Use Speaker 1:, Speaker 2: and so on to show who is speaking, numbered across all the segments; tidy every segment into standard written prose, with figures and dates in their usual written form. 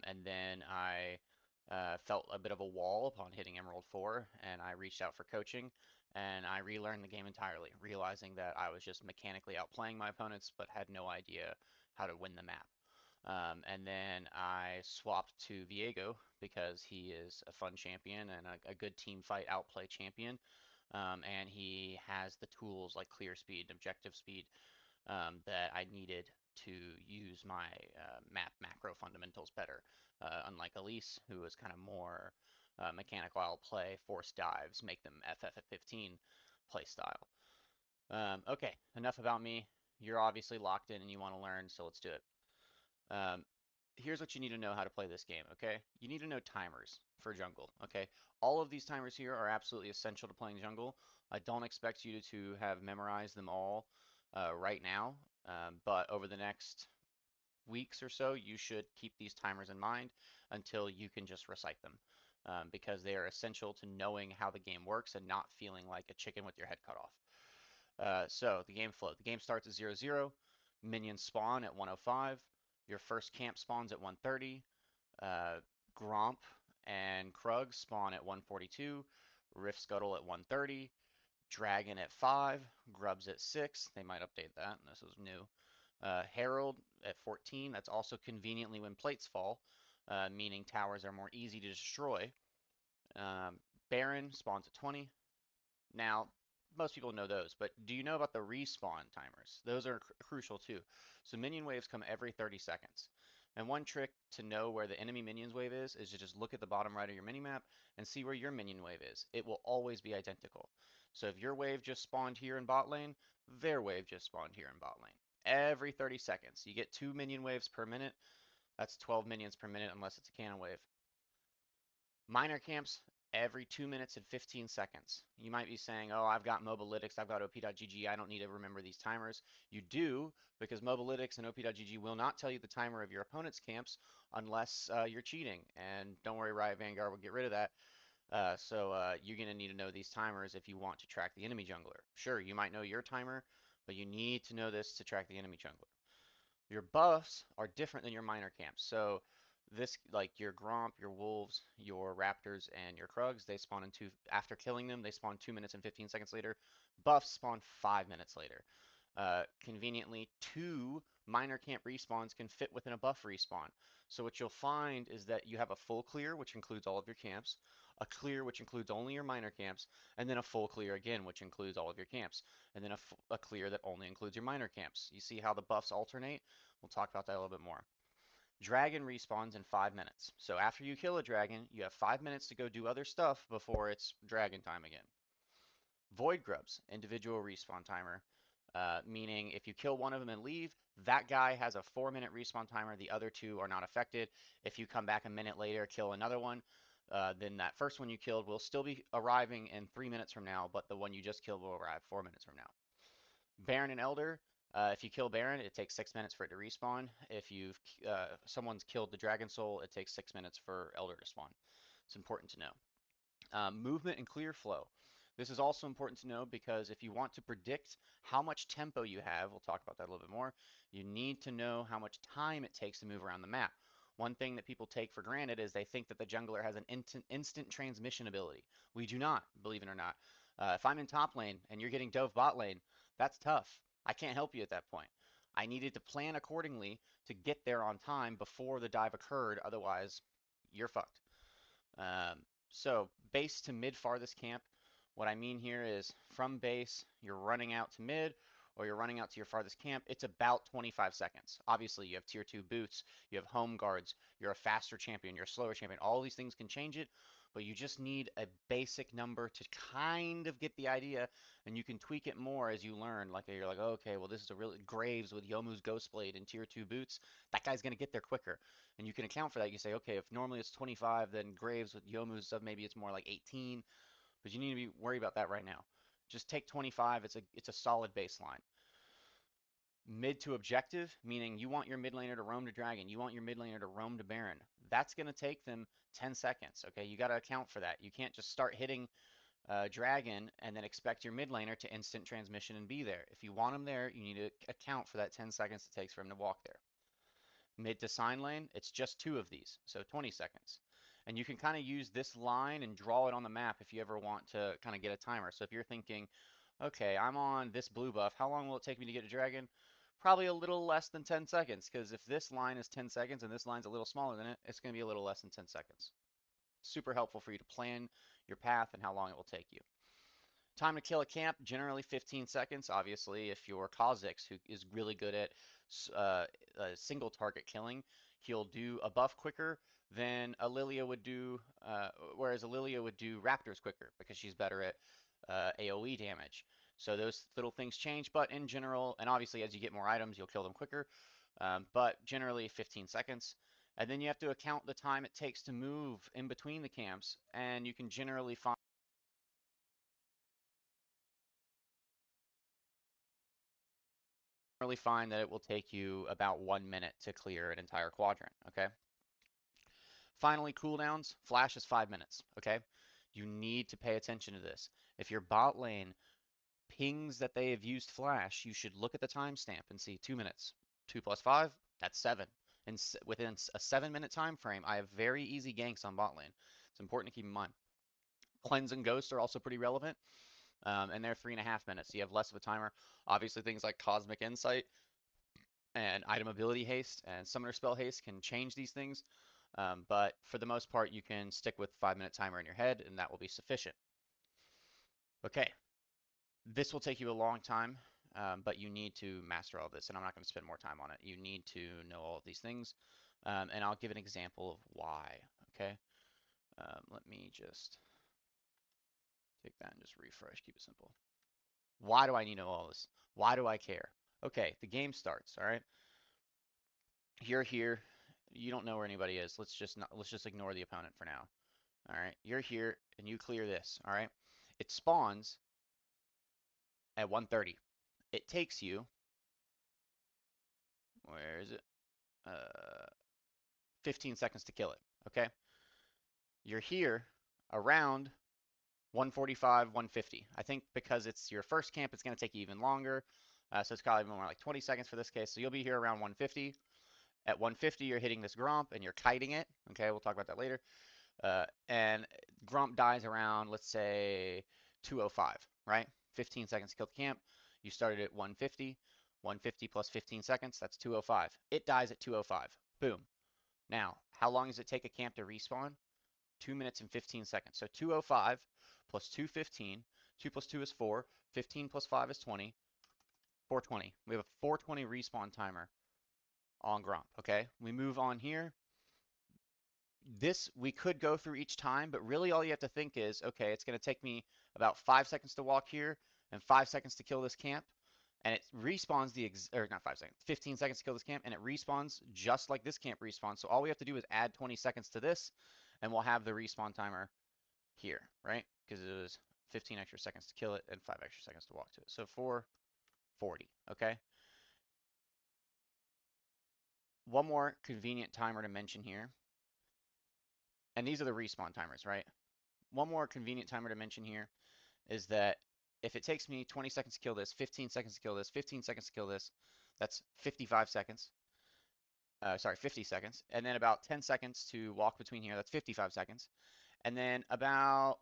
Speaker 1: And then I felt a bit of a wall upon hitting Emerald 4, and I reached out for coaching, and I relearned the game entirely, realizing that I was just mechanically outplaying my opponents, but had no idea how to win the map. And then I swapped to Viego because he is a fun champion and a good team fight outplay champion. And he has the tools like clear speed, objective speed, that I needed to use my map macro fundamentals better. Unlike Elise, who was kind of more mechanical outplay, force dives, make them FF at 15 play style. Okay, enough about me. You're obviously locked in and you want to learn, so let's do it. Um, Here's what you need to know how to play this game, okay? You need to know timers for jungle, okay? All of these timers here are absolutely essential to playing jungle. I don't expect you to have memorized them all right now, but over the next weeks or so, you should keep these timers in mind until you can just recite them, because they are essential to knowing how the game works and not feeling like a chicken with your head cut off. So the game flow. The game starts at 0-0. Minions spawn at 105. Your first camp spawns at 130. Uh, Gromp and Krug spawn at 142. Rift Scuttle at 130. Dragon at 5. Grubs at 6. They might update that. This is new. Herald at 14. That's also conveniently when plates fall, meaning towers are more easy to destroy. Um, Baron spawns at 20. Now, most people know those, but do you know about the respawn timers? Those are crucial too. So minion waves come every 30 seconds. And one trick to know where the enemy minion's wave is to just look at the bottom right of your minimap and see where your minion wave is. It will always be identical. So if your wave just spawned here in bot lane, their wave just spawned here in bot lane. Every 30 seconds. You get 2 minion waves per minute. That's 12 minions per minute unless it's a cannon wave. Miner camps every 2 minutes and 15 seconds. You might be saying, oh, I've got Mobalytics, I've got op.gg, I don't need to remember these timers. You do, because Mobalytics and op.gg will not tell you the timer of your opponent's camps unless you're cheating. And don't worry, Riot Vanguard will get rid of that. You're going to need to know these timers if you want to track the enemy jungler. Sure, you might know your timer, but you need to know this to track the enemy jungler. Your buffs are different than your miner camps. So this, like your Gromp, your Wolves, your Raptors, and your Krugs, they spawn in after killing them, they spawn 2 minutes and 15 seconds later. Buffs spawn 5 minutes later. Conveniently, 2 miner camp respawns can fit within a buff respawn. So what you'll find is that you have a full clear, which includes all of your camps, a clear, which includes only your miner camps, and then a full clear again, which includes all of your camps, and then a clear that only includes your miner camps. You see how the buffs alternate? We'll talk about that a little bit more. Dragon respawns in 5 minutes. So after you kill a dragon, you have 5 minutes to go do other stuff before it's dragon time again. Void Grubs, individual respawn timer, meaning if you kill one of them and leave, that guy has a 4-minute respawn timer. The other two are not affected. If you come back a minute later, kill another one, then that first one you killed will still be arriving in 3 minutes from now, but the one you just killed will arrive 4 minutes from now. Baron and Elder, if you kill Baron, it takes 6 minutes for it to respawn. If someone's killed the Dragon Soul, it takes 6 minutes for Elder to spawn. It's important to know. Movement and clear flow. This is also important to know because if you want to predict how much tempo you have, we'll talk about that a little bit more, you need to know how much time it takes to move around the map. One thing that people take for granted is they think that the jungler has an instant transmission ability. We do not, believe it or not. If I'm in top lane and you're getting dove bot lane, that's tough. I can't help you at that point. I needed to plan accordingly to get there on time before the dive occurred, otherwise you're fucked. Um, so base to mid farthest camp, what I mean here is from base, you're running out to mid, or you're running out to your farthest camp, it's about 25 seconds. Obviously, you have tier 2 boots, you have home guards, you're a faster champion, you're a slower champion. All these things can change it, but you just need a basic number to kind of get the idea, and you can tweak it more as you learn. Like you're like, oh, okay, well, this is a really Graves with Yomu's Ghostblade and tier 2 boots. That guy's going to get there quicker. And you can account for that. You say, okay, if normally it's 25, then Graves with Yomu's stuff, maybe it's more like 18. But you need to be worried about that right now. Just take 25. It's a solid baseline. Mid to objective, meaning you want your mid laner to roam to Dragon. You want your mid laner to roam to Baron. That's going to take them 10 seconds. Okay, you got to account for that. You can't just start hitting Dragon and then expect your mid laner to instant transmission and be there. If you want him there, you need to account for that 10 seconds it takes for him to walk there. Mid to sign lane, it's just 2 of these, so 20 seconds. And you can kind of use this line and draw it on the map if you ever want to kind of get a timer. So if you're thinking, okay, I'm on this blue buff, how long will it take me to get a dragon? Probably a little less than 10 seconds, because if this line is 10 seconds and this line's a little smaller than it, it's going to be a little less than 10 seconds. Super helpful for you to plan your path and how long it will take you. Time to kill a camp, generally 15 seconds. Obviously, if you're Kha'Zix, who is really good at single target killing, he'll do a buff quicker than a Lilia would do, whereas a Lilia would do Raptors quicker because she's better at AoE damage. So those little things change, but in general, and obviously as you get more items, you'll kill them quicker, but generally 15 seconds. And then you have to account the time it takes to move in between the camps, and you can generally find that it will take you about 1 minute to clear an entire quadrant, okay? Finally, cooldowns, flash is 5 minutes, okay? You need to pay attention to this. If your bot lane pings that they have used flash, you should look at the timestamp and see 2 minutes. 2 plus 5, that's 7. And within a 7-minute time frame, I have very easy ganks on bot lane. It's important to keep in mind. Cleanse and Ghost are also pretty relevant, and they're 3.5 minutes. So you have less of a timer. Obviously, things like Cosmic Insight and item ability haste and summoner spell haste can change these things. But for the most part, you can stick with 5-minute timer in your head, and that will be sufficient. Okay, this will take you a long time, but you need to master all this, and I'm not going to spend more time on it. You need to know all of these things, and I'll give an example of why. Okay, let me just take that and just refresh, keep it simple. Why do I need to know all this? Why do I care? Okay, the game starts, all right? You're here. You don't know where anybody is. Let's just ignore the opponent for now. All right, you're here and you clear this. All right, it spawns at 1:30. It takes you. Where is it? 15 seconds to kill it. Okay, you're here around 1:45, 1:50. I think because it's your first camp, it's going to take you even longer. So it's probably more like 20 seconds for this case. So you'll be here around 1:50. At 1:50, you're hitting this Gromp and you're kiting it. Okay, we'll talk about that later. And Gromp dies around, let's say, 2:05, right? 15 seconds to kill the camp. You started at 1:50. 1:50 plus 15 seconds, that's 2:05. It dies at 2:05. Boom. Now, how long does it take a camp to respawn? 2 minutes and 15 seconds. So 2:05 plus 2:15. 2 plus 2 is 4. 15 plus 5 is 20. 4:20. We have a 4:20 respawn timer on Gromp, okay? We move on here. This we could go through each time, but really all you have to think is, okay, it's going to take me about 5 seconds to walk here and 5 seconds to kill this camp, and it respawns or not 5 seconds, 15 seconds to kill this camp, and it respawns just like this camp respawns. So all we have to do is add 20 seconds to this, and we'll have the respawn timer here, right? Because it was 15 extra seconds to kill it and 5 extra seconds to walk to it. So 4:40, okay? One more convenient timer to mention here, and these are the respawn timers, right? One more convenient timer to mention here is that if it takes me 20 seconds to kill this, 15 seconds to kill this, 15 seconds to kill this, that's 55 seconds. Sorry, 50 seconds. And then about 10 seconds to walk between here, that's 55 seconds. And then about,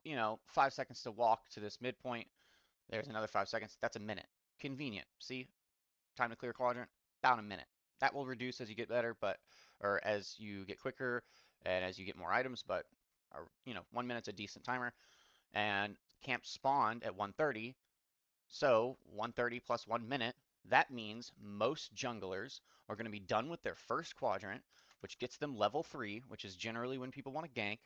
Speaker 1: 5 seconds to walk to this midpoint, there's another 5 seconds. That's a minute. Convenient. See? Time to clear quadrant, about a minute. That will reduce as you get better, or as you get quicker and as you get more items, but 1 minute's a decent timer. And camp spawned at 1:30, so 1:30 plus 1 minute, that means most junglers are going to be done with their first quadrant, which gets them level 3, which is generally when people want to gank,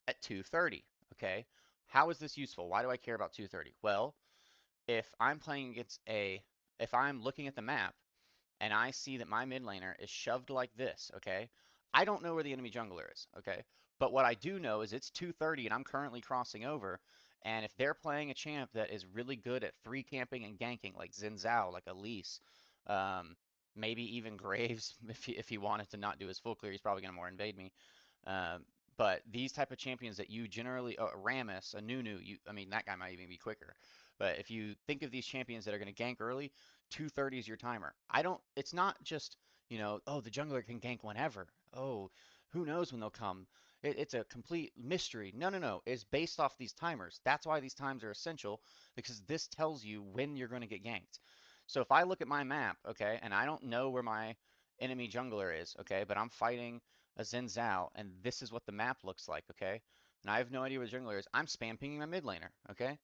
Speaker 1: at 2:30, okay? How is this useful? Why do I care about 2:30? Well, if I'm playing against if I'm looking at the map and I see that my mid laner is shoved like this, okay? I don't know where the enemy jungler is, okay? But what I do know is it's 2:30 and I'm currently crossing over. And if they're playing a champ that is really good at 3 camping and ganking, like Xin Zhao, like Elise, maybe even Graves, if he wanted to not do his full clear, he's probably going to more invade me. But these type of champions that you generally, Rammus, a Nunu, I mean, that guy might even be quicker. But if you think of these champions that are going to gank early, 2:30 is your timer. It's not just, You know, oh, the jungler can gank whenever. Oh, who knows when they'll come? It's a complete mystery. No, no, no. It's based off these timers. That's why these times are essential because this tells you when you're going to get ganked. So if I look at my map, okay, and I don't know where my enemy jungler is, okay, but I'm fighting a Xin Zhao, and this is what the map looks like, okay, and I have no idea where the jungler is, I'm spam pinging my mid laner, okay?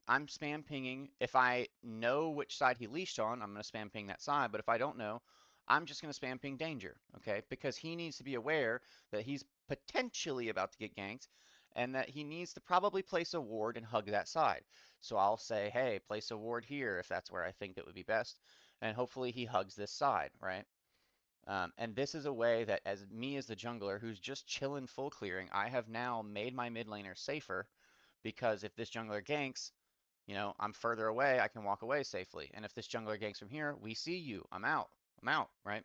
Speaker 1: I'm spam pinging. If I know which side he leashed on, I'm going to spam ping that side. But if I don't know, I'm just going to spam ping danger, okay? Because he needs to be aware that he's potentially about to get ganked and that he needs to probably place a ward and hug that side. So I'll say, hey, place a ward here if that's where I think it would be best. And hopefully he hugs this side, right? And this is a way that as me as the jungler who's just chilling full clearing, I have now made my mid laner safer because if this jungler ganks, you know, I'm further away, I can walk away safely. And if this jungler ganks from here, we see you. I'm out. I'm out, right?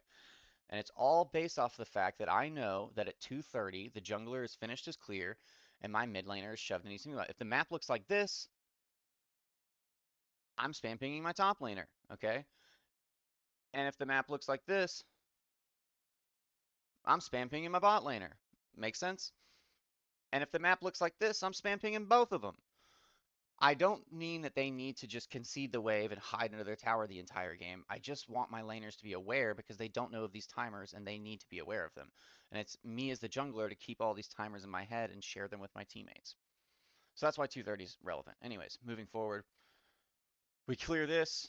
Speaker 1: And it's all based off the fact that I know that at 2:30, the jungler is finished his clear and my mid laner is shoved in his single. If the map looks like this, I'm spam pinging my top laner, okay? And if the map looks like this, I'm spam pinging my bot laner. Make sense? And if the map looks like this, I'm spam pinging both of them. I don't mean that they need to just concede the wave and hide under their tower the entire game. I just want my laners to be aware because they don't know of these timers and they need to be aware of them. And it's me as the jungler to keep all these timers in my head and share them with my teammates. So that's why 230 is relevant. Anyways, moving forward, we clear this.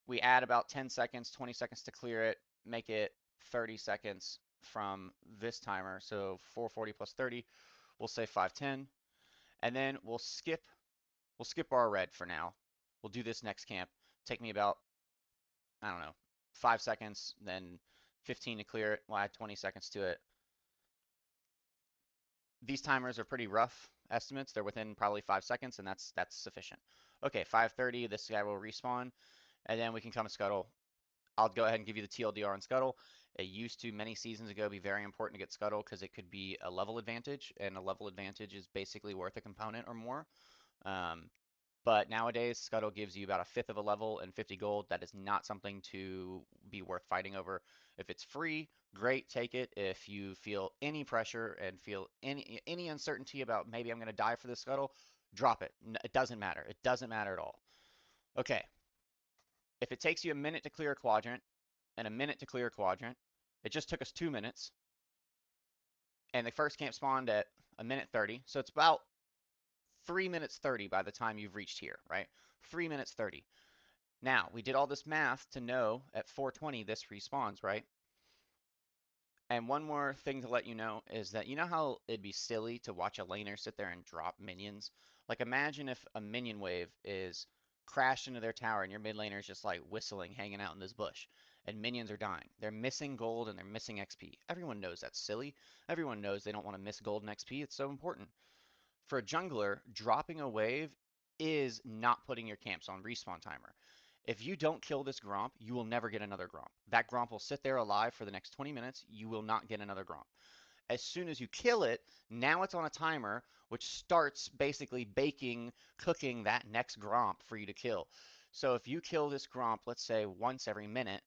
Speaker 1: We add about 10 seconds, 20 seconds to clear it, make it 30 seconds from this timer. So 440 plus 30, we'll say 510. And then we'll skip our red for now. We'll do this next camp. Take me about, I don't know, 5 seconds, then 15 to clear it. We'll add 20 seconds to it. These timers are pretty rough estimates. They're within probably 5 seconds, and that's sufficient. Okay, 5:30, this guy will respawn, and then we can come to Scuttle. I'll go ahead and give you the TLDR on Scuttle. It used to, many seasons ago, be very important to get Scuttle because it could be a level advantage, and a level advantage is basically worth a component or more. Um, But nowadays, Scuttle gives you about a fifth of a level and 50 gold. That is not something to be worth fighting over. If it's free, great, take it. If you feel any pressure and feel any uncertainty about maybe I'm going to die for the Scuttle, drop it. It doesn't matter. It doesn't matter at all. Okay, if it takes you a minute to clear a quadrant and a minute to clear a quadrant, it just took us 2 minutes. And the first camp spawned at a minute 30, so it's about 3 minutes 30 by the time you've reached here, right? 3 minutes 30. Now, we did all this math to know at 420 this respawns, right? And one more thing to let you know is that you know how it'd be silly to watch a laner sit there and drop minions? Like imagine if a minion wave is crashed into their tower and your mid laner is just like whistling, hanging out in this bush, and minions are dying. They're missing gold and they're missing XP. Everyone knows that's silly. Everyone knows they don't want to miss gold and XP. It's so important. For a jungler, dropping a wave is not putting your camps on respawn timer. If you don't kill this Gromp, you will never get another Gromp. That Gromp will sit there alive for the next 20 minutes. You will not get another Gromp. As soon as you kill it, now it's on a timer, which starts basically baking, cooking that next Gromp for you to kill. So if you kill this Gromp, let's say once every minute,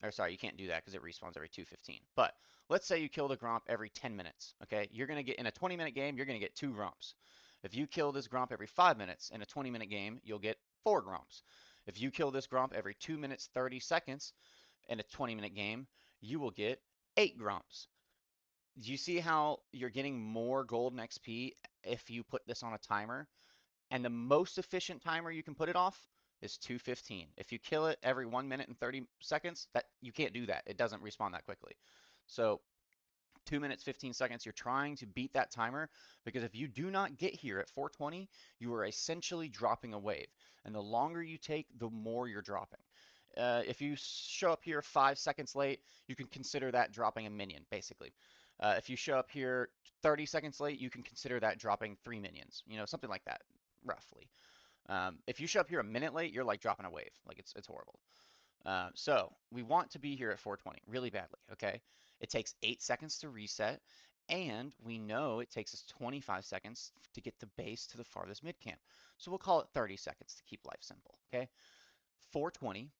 Speaker 1: or sorry, you can't do that because it respawns every 2:15. But let's say you kill the Gromp every 10 minutes, okay? You're going to get, in a 20-minute game, you're going to get 2 Gromps. If you kill this Gromp every 5 minutes, in a 20-minute game, you'll get 4 Gromps. If you kill this Gromp every 2 minutes 30 seconds in a 20-minute game, you will get 8 Gromps. Do you see how you're getting more gold and XP if you put this on a timer? And the most efficient timer you can put it off is 2:15. If you kill it every 1 minute and 30 seconds, that you can't do that. It doesn't respawn that quickly. So 2 minutes 15 seconds, you're trying to beat that timer because if you do not get here at 420, you are essentially dropping a wave. And the longer you take, the more you're dropping. If you show up here 5 seconds late, you can consider that dropping a minion, basically. If you show up here 30 seconds late, you can consider that dropping 3 minions, you know, something like that, roughly. If you show up here a minute late, you're like dropping a wave. Like it's horrible. So we want to be here at 420 really badly, okay? It takes 8 seconds to reset, and we know it takes us 25 seconds to get the base to the farthest mid camp. So we'll call it 30 seconds to keep life simple, okay? 420,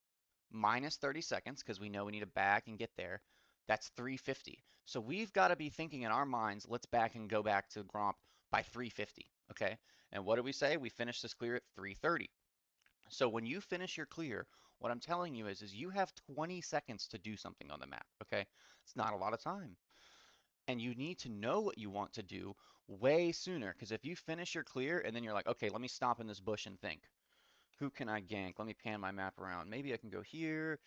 Speaker 1: minus 30 seconds, because we know we need to back and get there. That's 350. So we've got to be thinking in our minds, let's back and go back to Gromp by 350, okay? And what do we say? We finish this clear at 330. So when you finish your clear, what I'm telling you is you have 20 seconds to do something on the map, okay? It's not a lot of time. And you need to know what you want to do way sooner, because if you finish your clear and then you're like, okay, let me stop in this bush and think, who can I gank? Let me pan my map around. Maybe I can go here.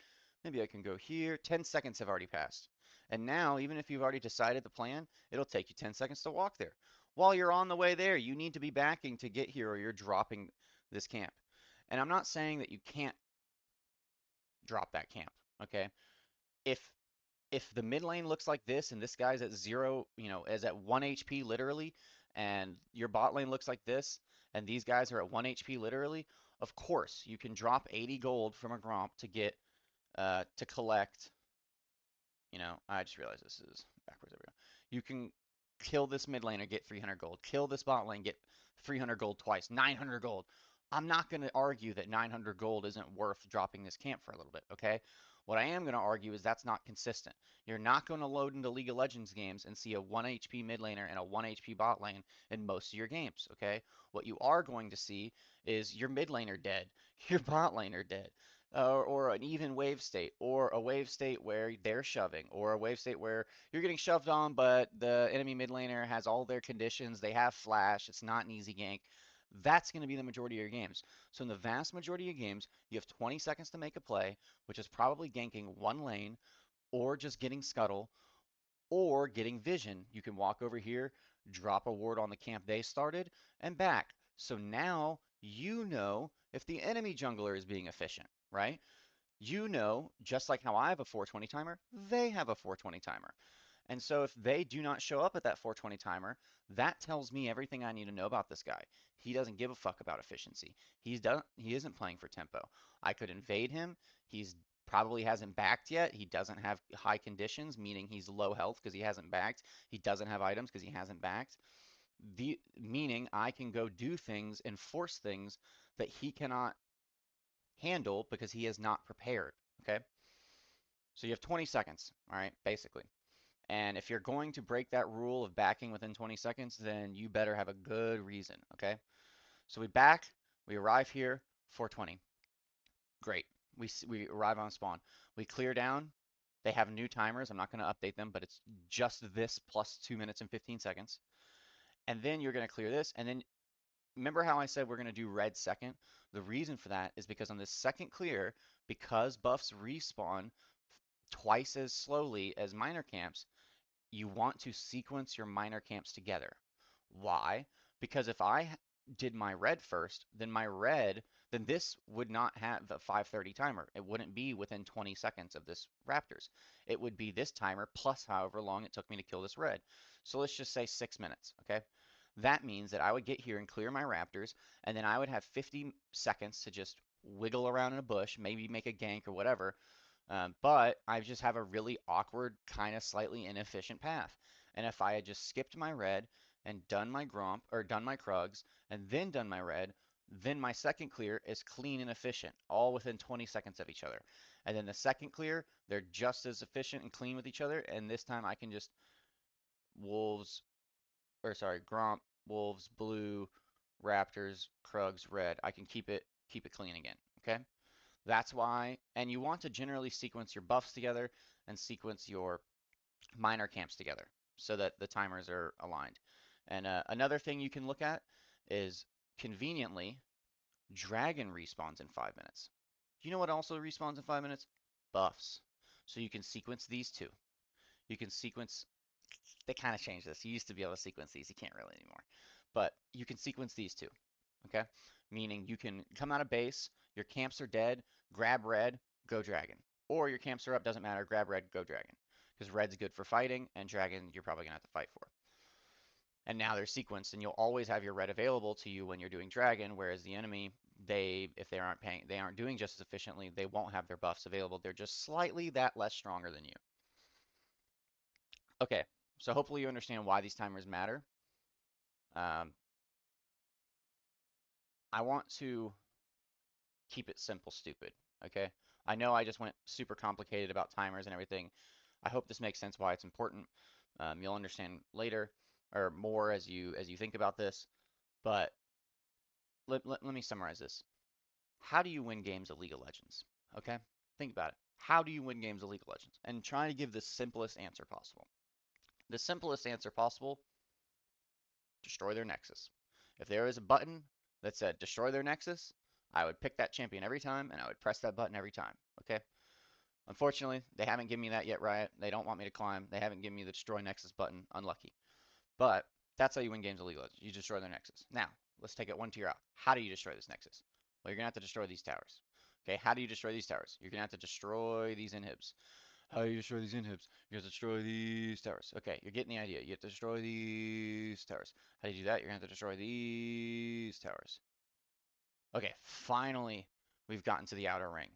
Speaker 1: Maybe I can go here. 10 seconds have already passed. And now, even if you've already decided the plan, it'll take you 10 seconds to walk there. While you're on the way there, you need to be backing to get here or you're dropping this camp. And I'm not saying that you can't drop that camp, okay? If if the mid lane looks like this and this guy's at 0, is at 1 HP literally, and your bot lane looks like this, and these guys are at 1 HP literally, of course you can drop 80 gold from a Gromp to get to collect. I just realized this is backwards. There we go. You can kill this mid laner, get 300 gold. Kill this bot lane, get 300 gold twice. 900 gold. I'm not going to argue that 900 gold isn't worth dropping this camp for a little bit, okay? What I am going to argue is that's not consistent. You're not going to load into League of Legends games and see a 1 HP mid laner and a 1 HP bot lane in most of your games, okay? What you are going to see is your mid laner dead, your bot laner dead, or an even wave state, or a wave state where they're shoving, or a wave state where you're getting shoved on, but the enemy mid laner has all their conditions, they have flash, it's not an easy gank. That's going to be the majority of your games. So in the vast majority of games, you have 20 seconds to make a play, which is probably ganking one lane, or just getting scuttle, or getting vision. You can walk over here, drop a ward on the camp they started, and back. So now you know if the enemy jungler is being efficient, right? Just like how I have a 420 timer, they have a 420 timer. And so if they do not show up at that 420 timer, that tells me everything I need to know about this guy. He doesn't give a fuck about efficiency. He isn't playing for tempo. I could invade him. He's probably hasn't backed yet. He doesn't have high conditions, meaning he's low health because he hasn't backed. He doesn't have items because he hasn't backed. Meaning I can go do things and force things that he cannot handle because he is not prepared. Okay? So you have 20 seconds, all right, basically. And if you're going to break that rule of backing within 20 seconds, then you better have a good reason, okay? So we back, we arrive here, 420. Great. We arrive on spawn. We clear down. They have new timers. I'm not going to update them, but it's just this plus 2 minutes and 15 seconds. And then you're going to clear this. And then remember how I said we're going to do red second? The reason for that is because on this second clear, because buffs respawn twice as slowly as minor camps, you want to sequence your minor camps together. Why? Because if I did my red first, then this would not have a 5:30 timer. It wouldn't be within 20 seconds of this Raptors. It would be this timer plus however long it took me to kill this red. So let's just say 6 minutes, okay? That means that I would get here and clear my Raptors, and then I would have 50 seconds to just wiggle around in a bush, maybe make a gank or whatever, but I just have a really awkward, kind of slightly inefficient path. And if I had just skipped my red and done my Gromp, or done my Krugs, and then done my red, then my second clear is clean and efficient, all within 20 seconds of each other. And then the second clear, they're just as efficient and clean with each other, and this time I can just Wolves, or sorry, Gromp, Wolves, blue, Raptors, Krugs, red. I can keep it clean again, okay? That's why, and you want to generally sequence your buffs together and sequence your minor camps together so that the timers are aligned. And another thing you can look at is conveniently, Dragon respawns in 5 minutes. You know what also respawns in 5 minutes? Buffs. So you can sequence these two. You can sequence, they kind of changed this. You used to be able to sequence these, you can't really anymore. But you can sequence these two, okay? Meaning you can come out of base, your camps are dead, grab red, go dragon. Or your camps are up, doesn't matter, grab red, go dragon. Because red's good for fighting, and dragon you're probably going to have to fight for. And now they're sequenced, and you'll always have your red available to you when you're doing dragon, whereas the enemy, if they aren't doing just as efficiently, they won't have their buffs available. They're just slightly that less stronger than you. Okay, so hopefully you understand why these timers matter. I want to keep it simple, stupid, okay? I know I just went super complicated about timers and everything. I hope this makes sense why it's important. You'll understand later or more as you think about this. But let me summarize this. How do you win games of League of Legends? Okay, think about it. How do you win games of League of Legends? And try to give the simplest answer possible. The simplest answer possible: destroy their Nexus. If there is a button that said destroy their Nexus, I would pick that champion every time and I would press that button every time. Okay. Unfortunately, they haven't given me that yet, Riot. They don't want me to climb. They haven't given me the destroy Nexus button. Unlucky. But that's how you win games of League of Legends. You destroy their Nexus. Now, let's take it one tier out. How do you destroy this Nexus? Well, you're going to have to destroy these towers. Okay, how do you destroy these towers? You're going to have to destroy these inhibs. How do you destroy these inhibs? You have to destroy these towers. Okay, you're getting the idea. You have to destroy these towers. How do you do that? You're going to have to destroy these towers. Okay, finally, we've gotten to the outer ring.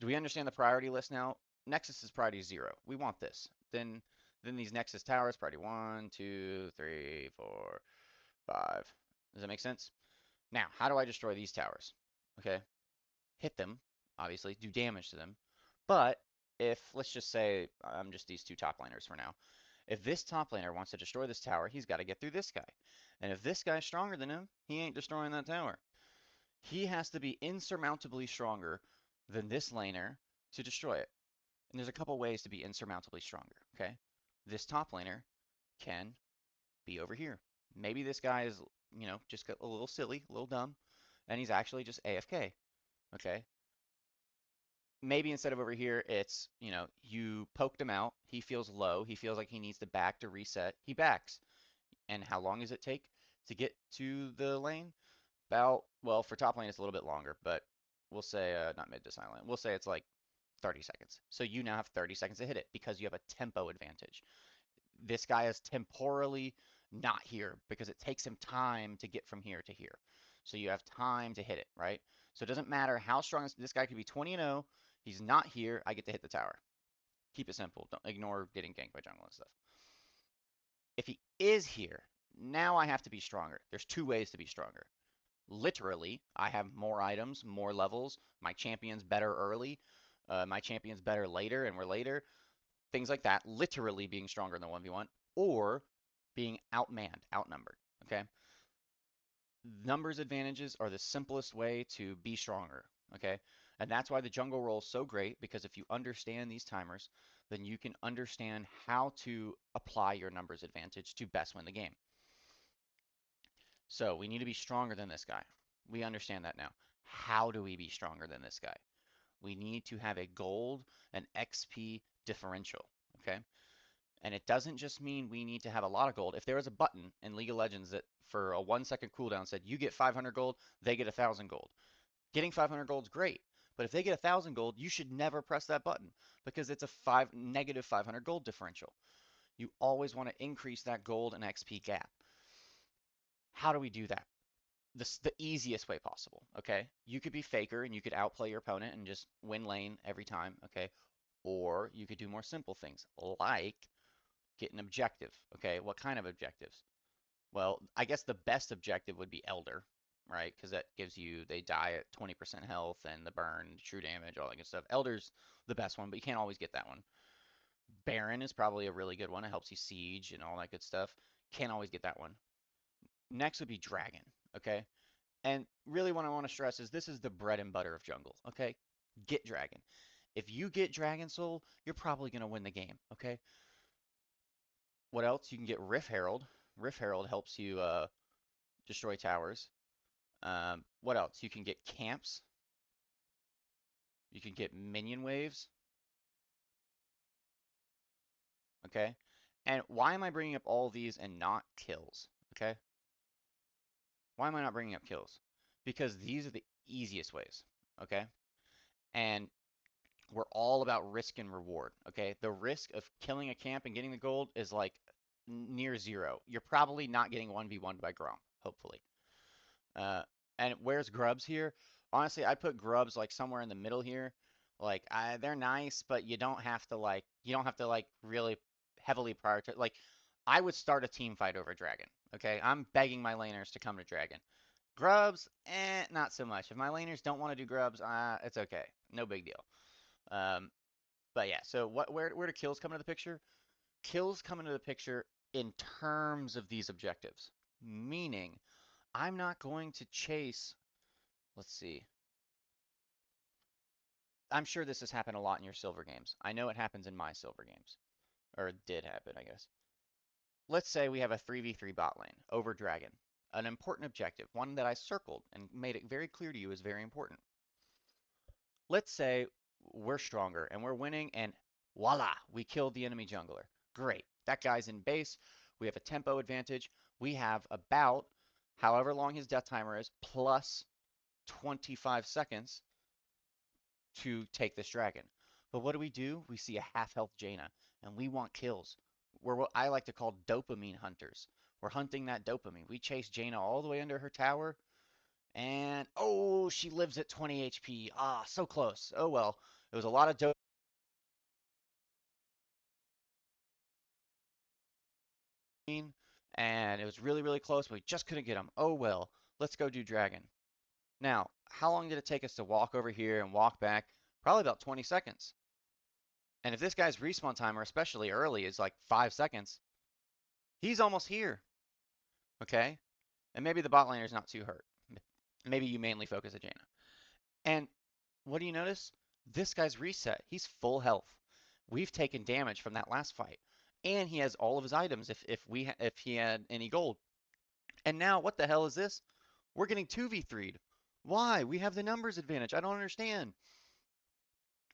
Speaker 1: Do we understand the priority list now? Nexus is priority 0. We want this. Then these Nexus towers, priority 1, 2, 3, 4, 5. Does that make sense? Now, how do I destroy these towers? Okay, hit them, obviously, do damage to them. But if, let's just say, I'm just these two top laners for now. If this top laner wants to destroy this tower, he's got to get through this guy. And if this guy's stronger than him, he ain't destroying that tower. He has to be insurmountably stronger than this laner to destroy it. And there's a couple ways to be insurmountably stronger, okay? This top laner can be over here. Maybe this guy is, just a little silly, a little dumb, and he's actually just AFK, okay? Maybe instead of over here, it's, you poked him out, he feels low, he feels like he needs to back to reset, he backs. And how long does it take to get to the lane? About, well, for top lane it's a little bit longer, but we'll say, not mid to silent, we'll say it's like 30 seconds. So you now have 30 seconds to hit it because you have a tempo advantage. This guy is temporally not here because it takes him time to get from here to here. So you have time to hit it, right? So it doesn't matter how strong this guy could be 20-0. He's not here. I get to hit the tower. Keep it simple. Don't ignore getting ganked by jungle and stuff. If he is here, now I have to be stronger. There's two ways to be stronger. Literally, I have more items, more levels. My champion's better early. My champion's better later, and we're later. Things like that. Literally being stronger than 1v1, or being outmanned, outnumbered. Okay. Numbers advantages are the simplest way to be stronger. Okay. And that's why the jungle role is so great, because if you understand these timers, then you can understand how to apply your numbers advantage to best win the game. So we need to be stronger than this guy. We understand that now. How do we be stronger than this guy? We need to have a gold and XP differential, okay? And it doesn't just mean we need to have a lot of gold. If there was a button in League of Legends that for a 1 second cooldown said you get 500 gold, they get 1,000 gold. Getting 500 gold is great, but if they get 1,000 gold, you should never press that button because it's a negative 500 gold differential. You always want to increase that gold and XP gap. How do we do that? The easiest way possible, okay? You could be Faker and you could outplay your opponent and just win lane every time, okay? Or you could do more simple things like get an objective, okay? What kind of objectives? Well, I guess the best objective would be Elder, right? Because that gives you, they die at 20% health and the burn, true damage, all that good stuff. Elder's the best one, but you can't always get that one. Baron is probably a really good one. It helps you siege and all that good stuff. Can't always get that one. Next would be Dragon, okay? And really what I want to stress is this is the bread and butter of jungle, okay? Get Dragon. If you get Dragon Soul, you're probably going to win the game, okay? What else? You can get Rift Herald. Rift Herald helps you destroy towers. What else? You can get camps. You can get minion waves, okay? And why am I bringing up all these and not kills, okay? Why am I not bringing up kills? Because these are the easiest ways, okay? And we're all about risk and reward, okay? The risk of killing a camp and getting the gold is like near zero. You're probably not getting 1v1'd by Gromp, hopefully. Uh, and where's Grubs here? Honestly, I put Grubs like somewhere in the middle here. Like they're nice, but you don't have to like really heavily prioritize. Like I would start a team fight over Dragon. Okay, I'm begging my laners to come to Dragon. Grubs, not so much. If my laners don't want to do grubs, it's okay. No big deal. Um, but yeah, so where do kills come into the picture? Kills come into the picture in terms of these objectives. Meaning, I'm not going to chase, let's see. I'm sure this has happened a lot in your silver games. I know it happens in my silver games. Or it did happen, I guess. Let's say we have a 3v3 bot lane over Dragon. An important objective, one that I circled and made it very clear to you is very important. Let's say we're stronger and we're winning and voila, we killed the enemy jungler. Great. That guy's in base. We have a tempo advantage. We have about however long his death timer is plus 25 seconds to take this dragon. But what do? We see a half health Jaina and we want kills. We're what I like to call dopamine hunters. We're hunting that dopamine. We chase Jaina all the way under her tower and oh, she lives at 20 HP. Ah, so close. Oh well. It was a lot of dopamine and it was really, really close, but we just couldn't get him. Oh well. Let's go do dragon. Now, how long did it take us to walk over here and walk back? Probably about 20 seconds. And if this guy's respawn timer, especially early, is like 5 seconds, he's almost here. Okay? And maybe the bot laner's not too hurt. Maybe you mainly focus at Jaina. And what do you notice? This guy's reset. He's full health. We've taken damage from that last fight. And he has all of his items if he had any gold. And now what the hell is this? We're getting 2v3'd. Why? We have the numbers advantage. I don't understand.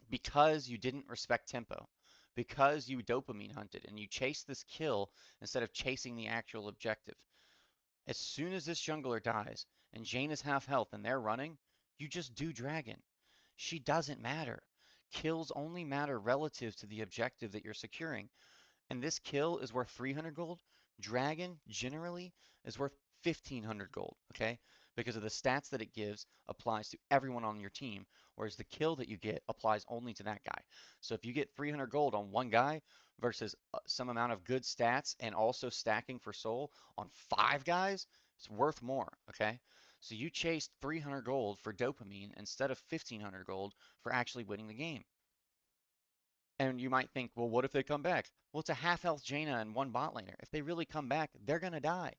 Speaker 1: Because you didn't respect tempo. Because you dopamine hunted and you chased this kill instead of chasing the actual objective. As soon as this jungler dies and Jane is half health and they're running, you just do dragon. She doesn't matter. Kills only matter relative to the objective that you're securing. And this kill is worth 300 gold. Dragon generally is worth 1500 gold, okay? Because of the stats that it gives applies to everyone on your team, whereas the kill that you get applies only to that guy. So if you get 300 gold on one guy versus some amount of good stats and also stacking for soul on 5 guys, it's worth more, okay? So you chased 300 gold for dopamine instead of 1500 gold for actually winning the game. And you might think, well, what if they come back? Well, it's a half health Jaina and one bot laner. If they really come back, they're going to die.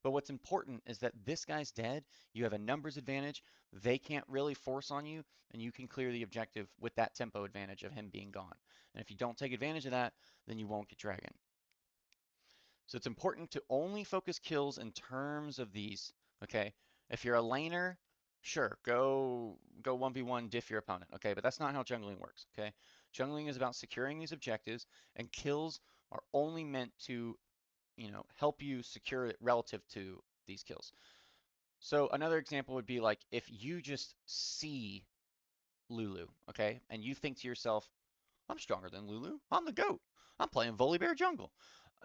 Speaker 1: But what's important is that this guy's dead. You have a numbers advantage. They can't really force on you, and you can clear the objective with that tempo advantage of him being gone. And if you don't take advantage of that, then you won't get Dragon. So it's important to only focus kills in terms of these, okay? If you're a laner, sure, go 1v1 diff your opponent, okay? But that's not how jungling works, okay? Jungling is about securing these objectives, and kills are only meant to, help you secure it relative to these kills. So another example would be like if you just see Lulu, okay? And you think to yourself, I'm stronger than Lulu. I'm the GOAT. I'm playing Volibear jungle.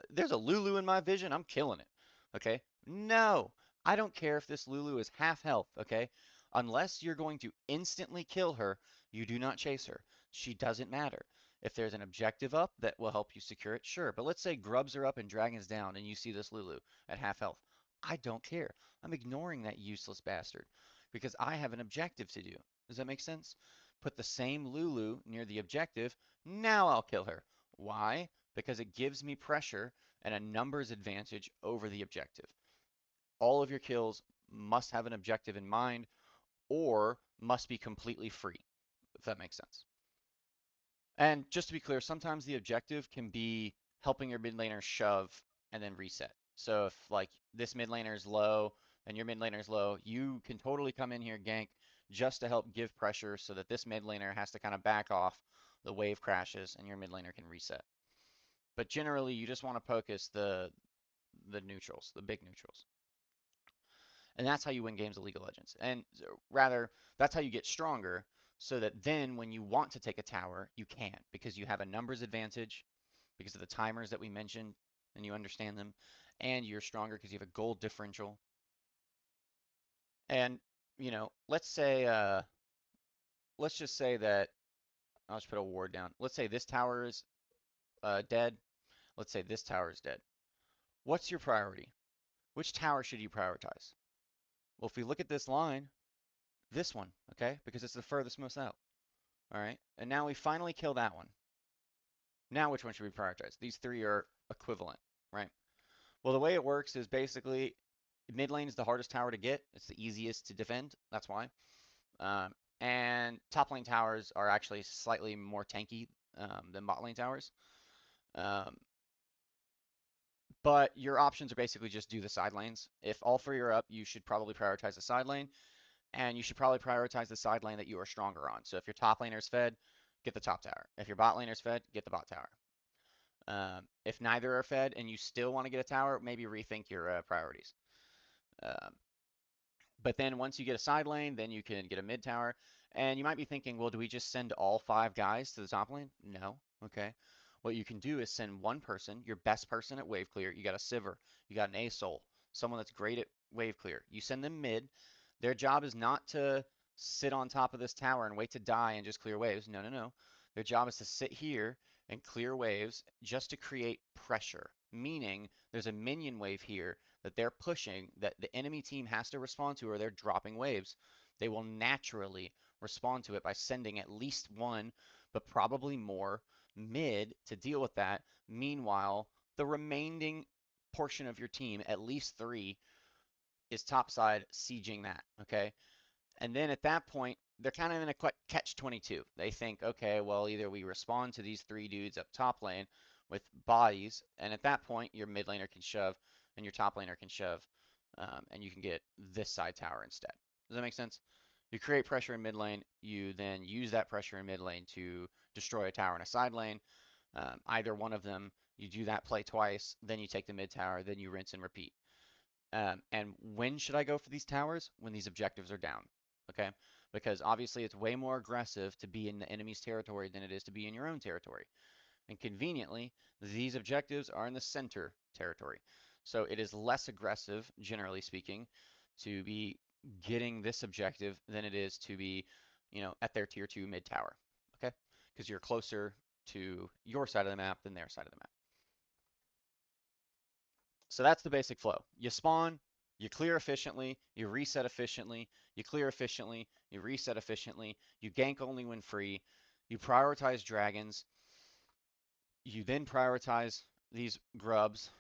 Speaker 1: There's a Lulu in my vision. I'm killing it. Okay? No. I don't care if this Lulu is half health. Okay? Unless you're going to instantly kill her, you do not chase her. She doesn't matter. If there's an objective up that will help you secure it, sure. But let's say grubs are up and dragons down and you see this Lulu at half health. I don't care. I'm ignoring that useless bastard because I have an objective to do. Does that make sense? Put the same Lulu near the objective. Now I'll kill her. Why? Because it gives me pressure and a numbers advantage over the objective. All of your kills must have an objective in mind or must be completely free, if that makes sense. And just to be clear, sometimes the objective can be helping your mid laner shove and then reset. So if like this mid laner is low and your mid laner is low, you can totally come in here gank just to help give pressure so that this mid laner has to kind of back off, the wave crashes, and your mid laner can reset. But generally, you just want to focus the neutrals, the big neutrals. And that's how you win games of League of Legends. And rather, that's how you get stronger so that then when you want to take a tower, you can because you have a numbers advantage because of the timers that we mentioned and you understand them. And you're stronger because you have a gold differential. And, let's just say that, I'll just put a ward down. Let's say this tower is dead. Let's say this tower is dead. What's your priority? Which tower should you prioritize? Well, if we look at this line, this one, okay, because it's the furthest most out. All right, and now we finally kill that one. Now which one should we prioritize? These three are equivalent, right? Well, the way it works is basically mid lane is the hardest tower to get. It's the easiest to defend. That's why. And top lane towers are actually slightly more tanky than bot lane towers. Um, but your options are basically just do the side lanes. If all three are up, you should probably prioritize the side lane, and you should probably prioritize the side lane that you are stronger on. So if your top laner's fed, get the top tower. If your bot laner's fed, get the bot tower. If neither are fed and you still want to get a tower, maybe rethink your priorities. Um, but then once you get a side lane, then you can get a mid tower. And you might be thinking, well, do we just send all 5 guys to the top lane? No. Okay. What you can do is send one person, your best person at wave clear. You got a Sivir, you got an ASOL, someone that's great at wave clear. You send them mid. Their job is not to sit on top of this tower and wait to die and just clear waves. No, no, no. Their job is to sit here and clear waves just to create pressure, meaning there's a minion wave here that they're pushing that the enemy team has to respond to or they're dropping waves. They will naturally respond to it by sending at least one, but probably more, mid to deal with that. Meanwhile, the remaining portion of your team, at least 3, is topside sieging that, okay? And then at that point, they're kind of in a catch-22. They think, okay, well, either we respond to these 3 dudes up top lane with bodies, and at that point, your mid laner can shove and your top laner can shove, and you can get this side tower instead. Does that make sense? You create pressure in mid lane, you then use that pressure in mid lane to destroy a tower in a side lane. Either one of them, you do that play twice, then you take the mid tower, then you rinse and repeat. And when should I go for these towers? When these objectives are down, okay? Because obviously it's way more aggressive to be in the enemy's territory than it is to be in your own territory. And conveniently, these objectives are in the center territory. So it is less aggressive, generally speaking, to be getting this objective than it is to be, at their tier 2 mid tower, okay? Because you're closer to your side of the map than their side of the map. So that's the basic flow. You spawn, you clear efficiently, you reset efficiently, you clear efficiently, you reset efficiently, you gank only when free, you prioritize dragons, you then prioritize these grubs,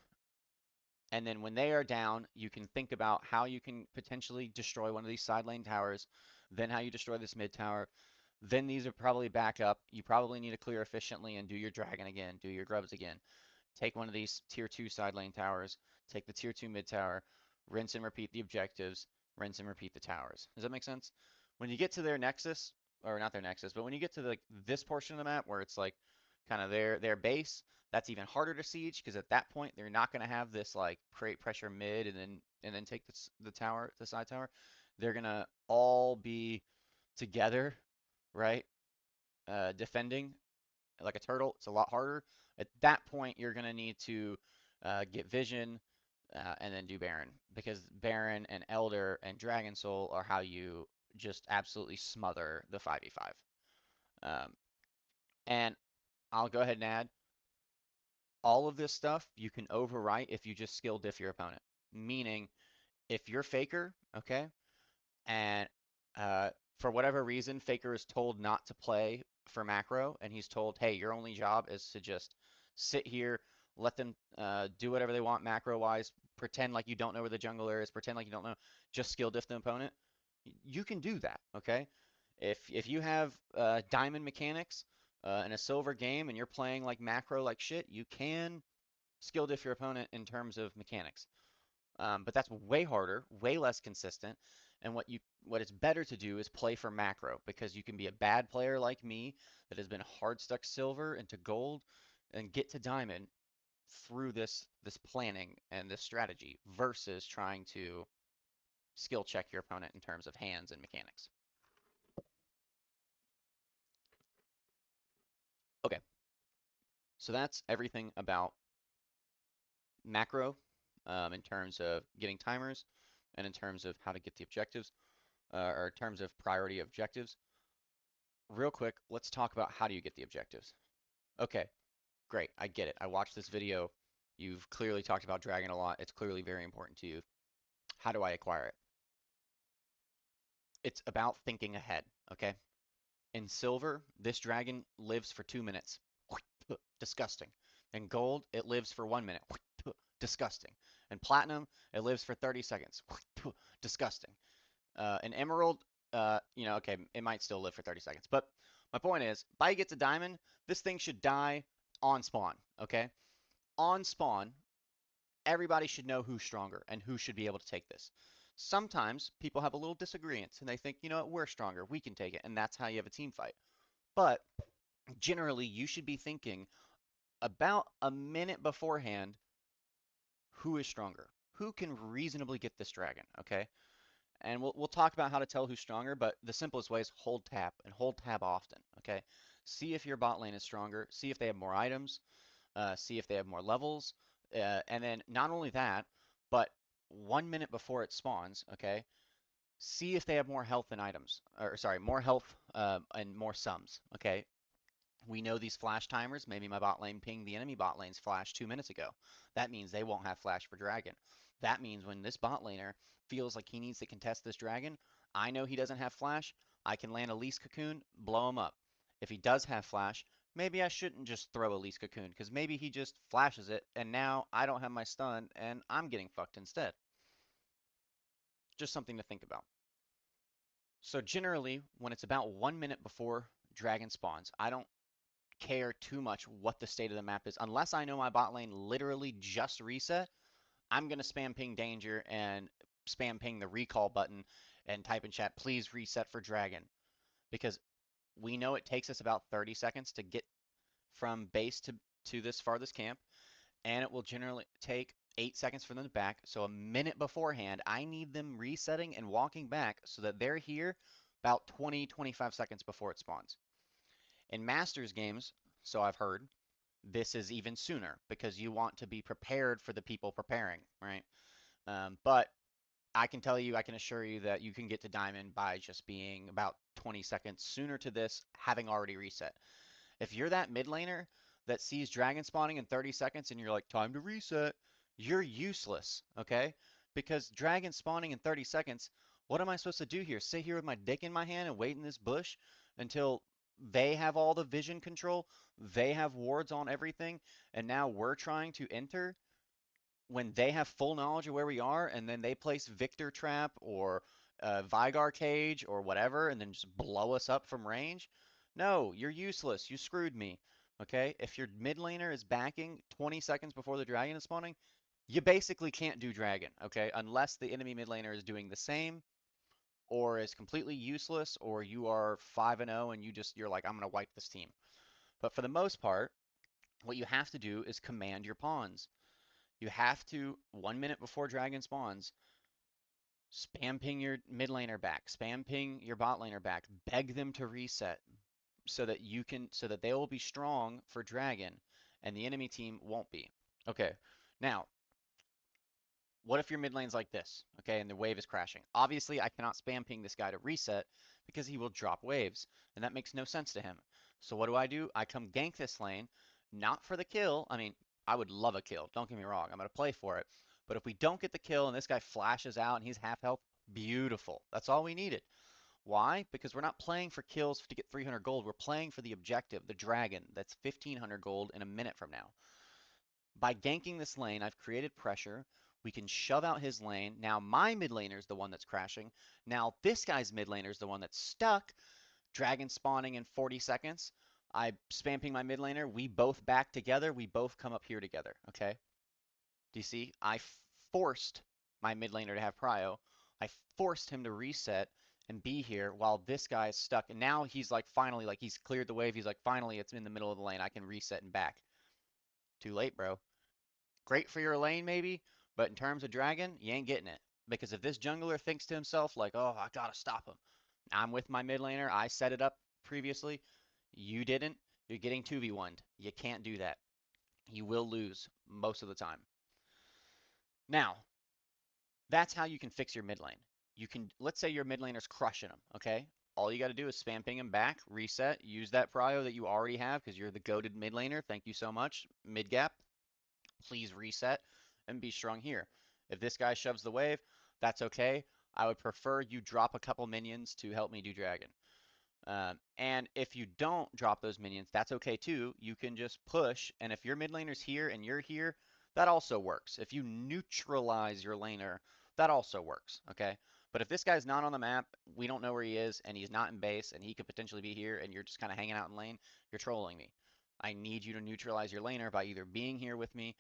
Speaker 1: and then when they are down, you can think about how you can potentially destroy one of these side lane towers, then how you destroy this mid tower, then these are probably back up. You probably need to clear efficiently and do your dragon again, do your grubs again. Take one of these tier 2 side lane towers, take the tier 2 mid tower, rinse and repeat the objectives, rinse and repeat the towers. Does that make sense? When you get to their nexus, or not their nexus, but when you get to this portion of the map where it's like kind of their base, that's even harder to siege because at that point they're not going to have this like create pressure mid and then take the tower, the side tower. They're going to all be together, right? Defending like a turtle. It's a lot harder. At that point, you're going to need to get Vision and then do Baron because Baron and Elder and Dragon Soul are how you just absolutely smother the 5v5. And I'll go ahead and add all of this stuff you can overwrite if you just skill diff your opponent. Meaning, if you're Faker, okay, and for whatever reason, Faker is told not to play for macro, and he's told, hey, your only job is to just sit here, let them do whatever they want macro-wise, pretend like you don't know where the jungler is, pretend like you don't know, just skill diff the opponent. You can do that, okay? If you have diamond mechanics in a silver game and you're playing like macro like shit, you can skill diff your opponent in terms of mechanics. But that's way harder, way less consistent. And what it's better to do is play for macro because you can be a bad player like me that has been hard stuck silver into gold and get to diamond through this planning and this strategy versus trying to skill check your opponent in terms of hands and mechanics. Okay, so that's everything about macro in terms of getting timers and in terms of how to get the objectives or in terms of priority objectives. Real quick, let's talk about how do you get the objectives. Okay, great, I get it. I watched this video. You've clearly talked about Dragon a lot. It's clearly very important to you. How do I acquire it? It's about thinking ahead, okay? In silver, this dragon lives for 2 minutes. Disgusting. In gold, it lives for 1 minute. Disgusting. In platinum, it lives for 30 seconds. Disgusting. An emerald, okay, it might still live for 30 seconds. But my point is, by you get to diamond, this thing should die on spawn, okay? On spawn, everybody should know who's stronger and who should be able to take this. Sometimes people have a little disagreements and they think, you know what, we're stronger, we can take it, and that's how you have a team fight. But generally, you should be thinking about a minute beforehand who is stronger, who can reasonably get this dragon, okay? And we'll talk about how to tell who's stronger, but the simplest way is hold tab and hold tab often, okay? See if your bot lane is stronger, see if they have more items, see if they have more levels, and then not only that, but 1 minute before it spawns, okay, see if they have more health and items, or sorry, more health and more sums, okay? We know these flash timers. Maybe my bot lane pinged the enemy bot lane's flash 2 minutes ago. That means they won't have flash for dragon. That means when this bot laner feels like he needs to contest this dragon, I know he doesn't have flash. I can land a Elise Cocoon, blow him up. If he does have flash, maybe I shouldn't just throw a Elise Cocoon, because maybe he just flashes it, and now I don't have my stun, and I'm getting fucked instead. Just something to think about. So generally, when it's about 1 minute before dragon spawns, I don't care too much what the state of the map is. Unless I know my bot lane literally just reset, I'm going to spam ping danger and spam ping the recall button and type in chat, please reset for dragon. Because we know it takes us about 30 seconds to get from base to this farthest camp, and it will generally take 8 seconds for them to back. So a minute beforehand, I need them resetting and walking back so that they're here about 20-25 seconds before it spawns. In Masters games, so I've heard, this is even sooner because you want to be prepared for the people preparing, right? But I can tell you, I can assure you that you can get to Diamond by just being about 20 seconds sooner to this, having already reset. If you're that mid laner that sees dragon spawning in 30 seconds and you're like, time to reset, you're useless, okay? Because dragon spawning in 30 seconds, what am I supposed to do here? Sit here with my dick in my hand and wait in this bush until they have all the vision control, they have wards on everything, and now we're trying to enter when they have full knowledge of where we are, and then they place Victor Trap or Vigar Cage or whatever, and then just blow us up from range? No, you're useless. You screwed me. Okay? If your mid laner is backing 20 seconds before the dragon is spawning, you basically can't do dragon, okay? Unless the enemy mid laner is doing the same or is completely useless, or you are 5-0 and you're like, I'm gonna wipe this team. But for the most part, what you have to do is command your pawns. You have to, 1 minute before dragon spawns, spam ping your mid laner back, spam ping your bot laner back, beg them to reset so that they will be strong for dragon and the enemy team won't be. Okay, now, what if your mid lane's like this, okay, and the wave is crashing? Obviously, I cannot spam ping this guy to reset because he will drop waves, and that makes no sense to him. So what do? I come gank this lane, not for the kill. I mean, I would love a kill, don't get me wrong, I'm going to play for it. But if we don't get the kill and this guy flashes out and he's half health, beautiful. That's all we needed. Why? Because we're not playing for kills to get 300 gold. We're playing for the objective, the dragon. That's 1500 gold in a minute from now. By ganking this lane, I've created pressure. We can shove out his lane. Now my mid laner is the one that's crashing. Now this guy's mid laner is the one that's stuck. Dragon spawning in 40 seconds. I spam ping my mid laner. We both back together. We both come up here together. Okay? Do you see? I forced my mid laner to have prio. I forced him to reset and be here while this guy is stuck. And now he's like, finally, like he's cleared the wave. He's like, finally, it's in the middle of the lane. I can reset and back. Too late, bro. Great for your lane, maybe, but in terms of dragon, you ain't getting it. Because if this jungler thinks to himself, like, oh, I gotta stop him. I'm with my mid laner. I set it up previously. You didn't. You're getting 2v1'd. You can't do that. You will lose most of the time. Now, that's how you can fix your mid lane. You can, let's say your mid laner's crushing them, okay? All you got to do is spam ping him back, reset, use that prio that you already have because you're the goated mid laner. Thank you so much. Mid gap, please reset and be strong here. If this guy shoves the wave, that's okay. I would prefer you drop a couple minions to help me do dragon. And if you don't drop those minions, that's okay too. You can just push, and if your mid laner's here and you're here, that also works. If you neutralize your laner, that also works, okay? But if this guy's not on the map, we don't know where he is, and he's not in base, and he could potentially be here, and you're just kind of hanging out in lane, you're trolling me. I need you to neutralize your laner by either being here with me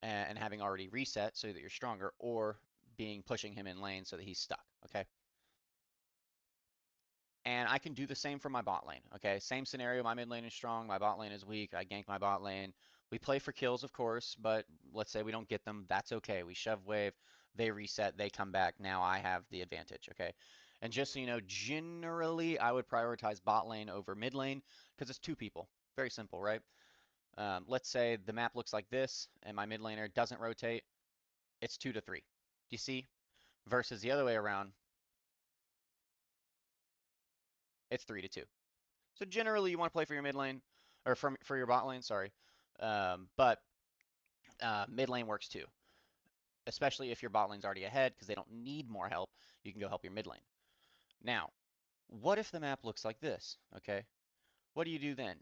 Speaker 1: and having already reset so that you're stronger, or being pushing him in lane so that he's stuck, okay? And I can do the same for my bot lane, okay? Same scenario, my mid lane is strong, my bot lane is weak, I gank my bot lane. We play for kills, of course, but let's say we don't get them, that's okay. We shove wave, they reset, they come back, now I have the advantage, okay? And just so you know, generally I would prioritize bot lane over mid lane because it's two people. Very simple, right? Let's say the map looks like this and my mid laner doesn't rotate, it's 2 to 3. Do you see? Versus the other way around, it's 3 to 2. So generally, you want to play for your mid lane, or for your bot lane, sorry. But mid lane works too, especially if your bot lane's already ahead because they don't need more help. You can go help your mid lane. Now, what if the map looks like this? Okay, what do you do then?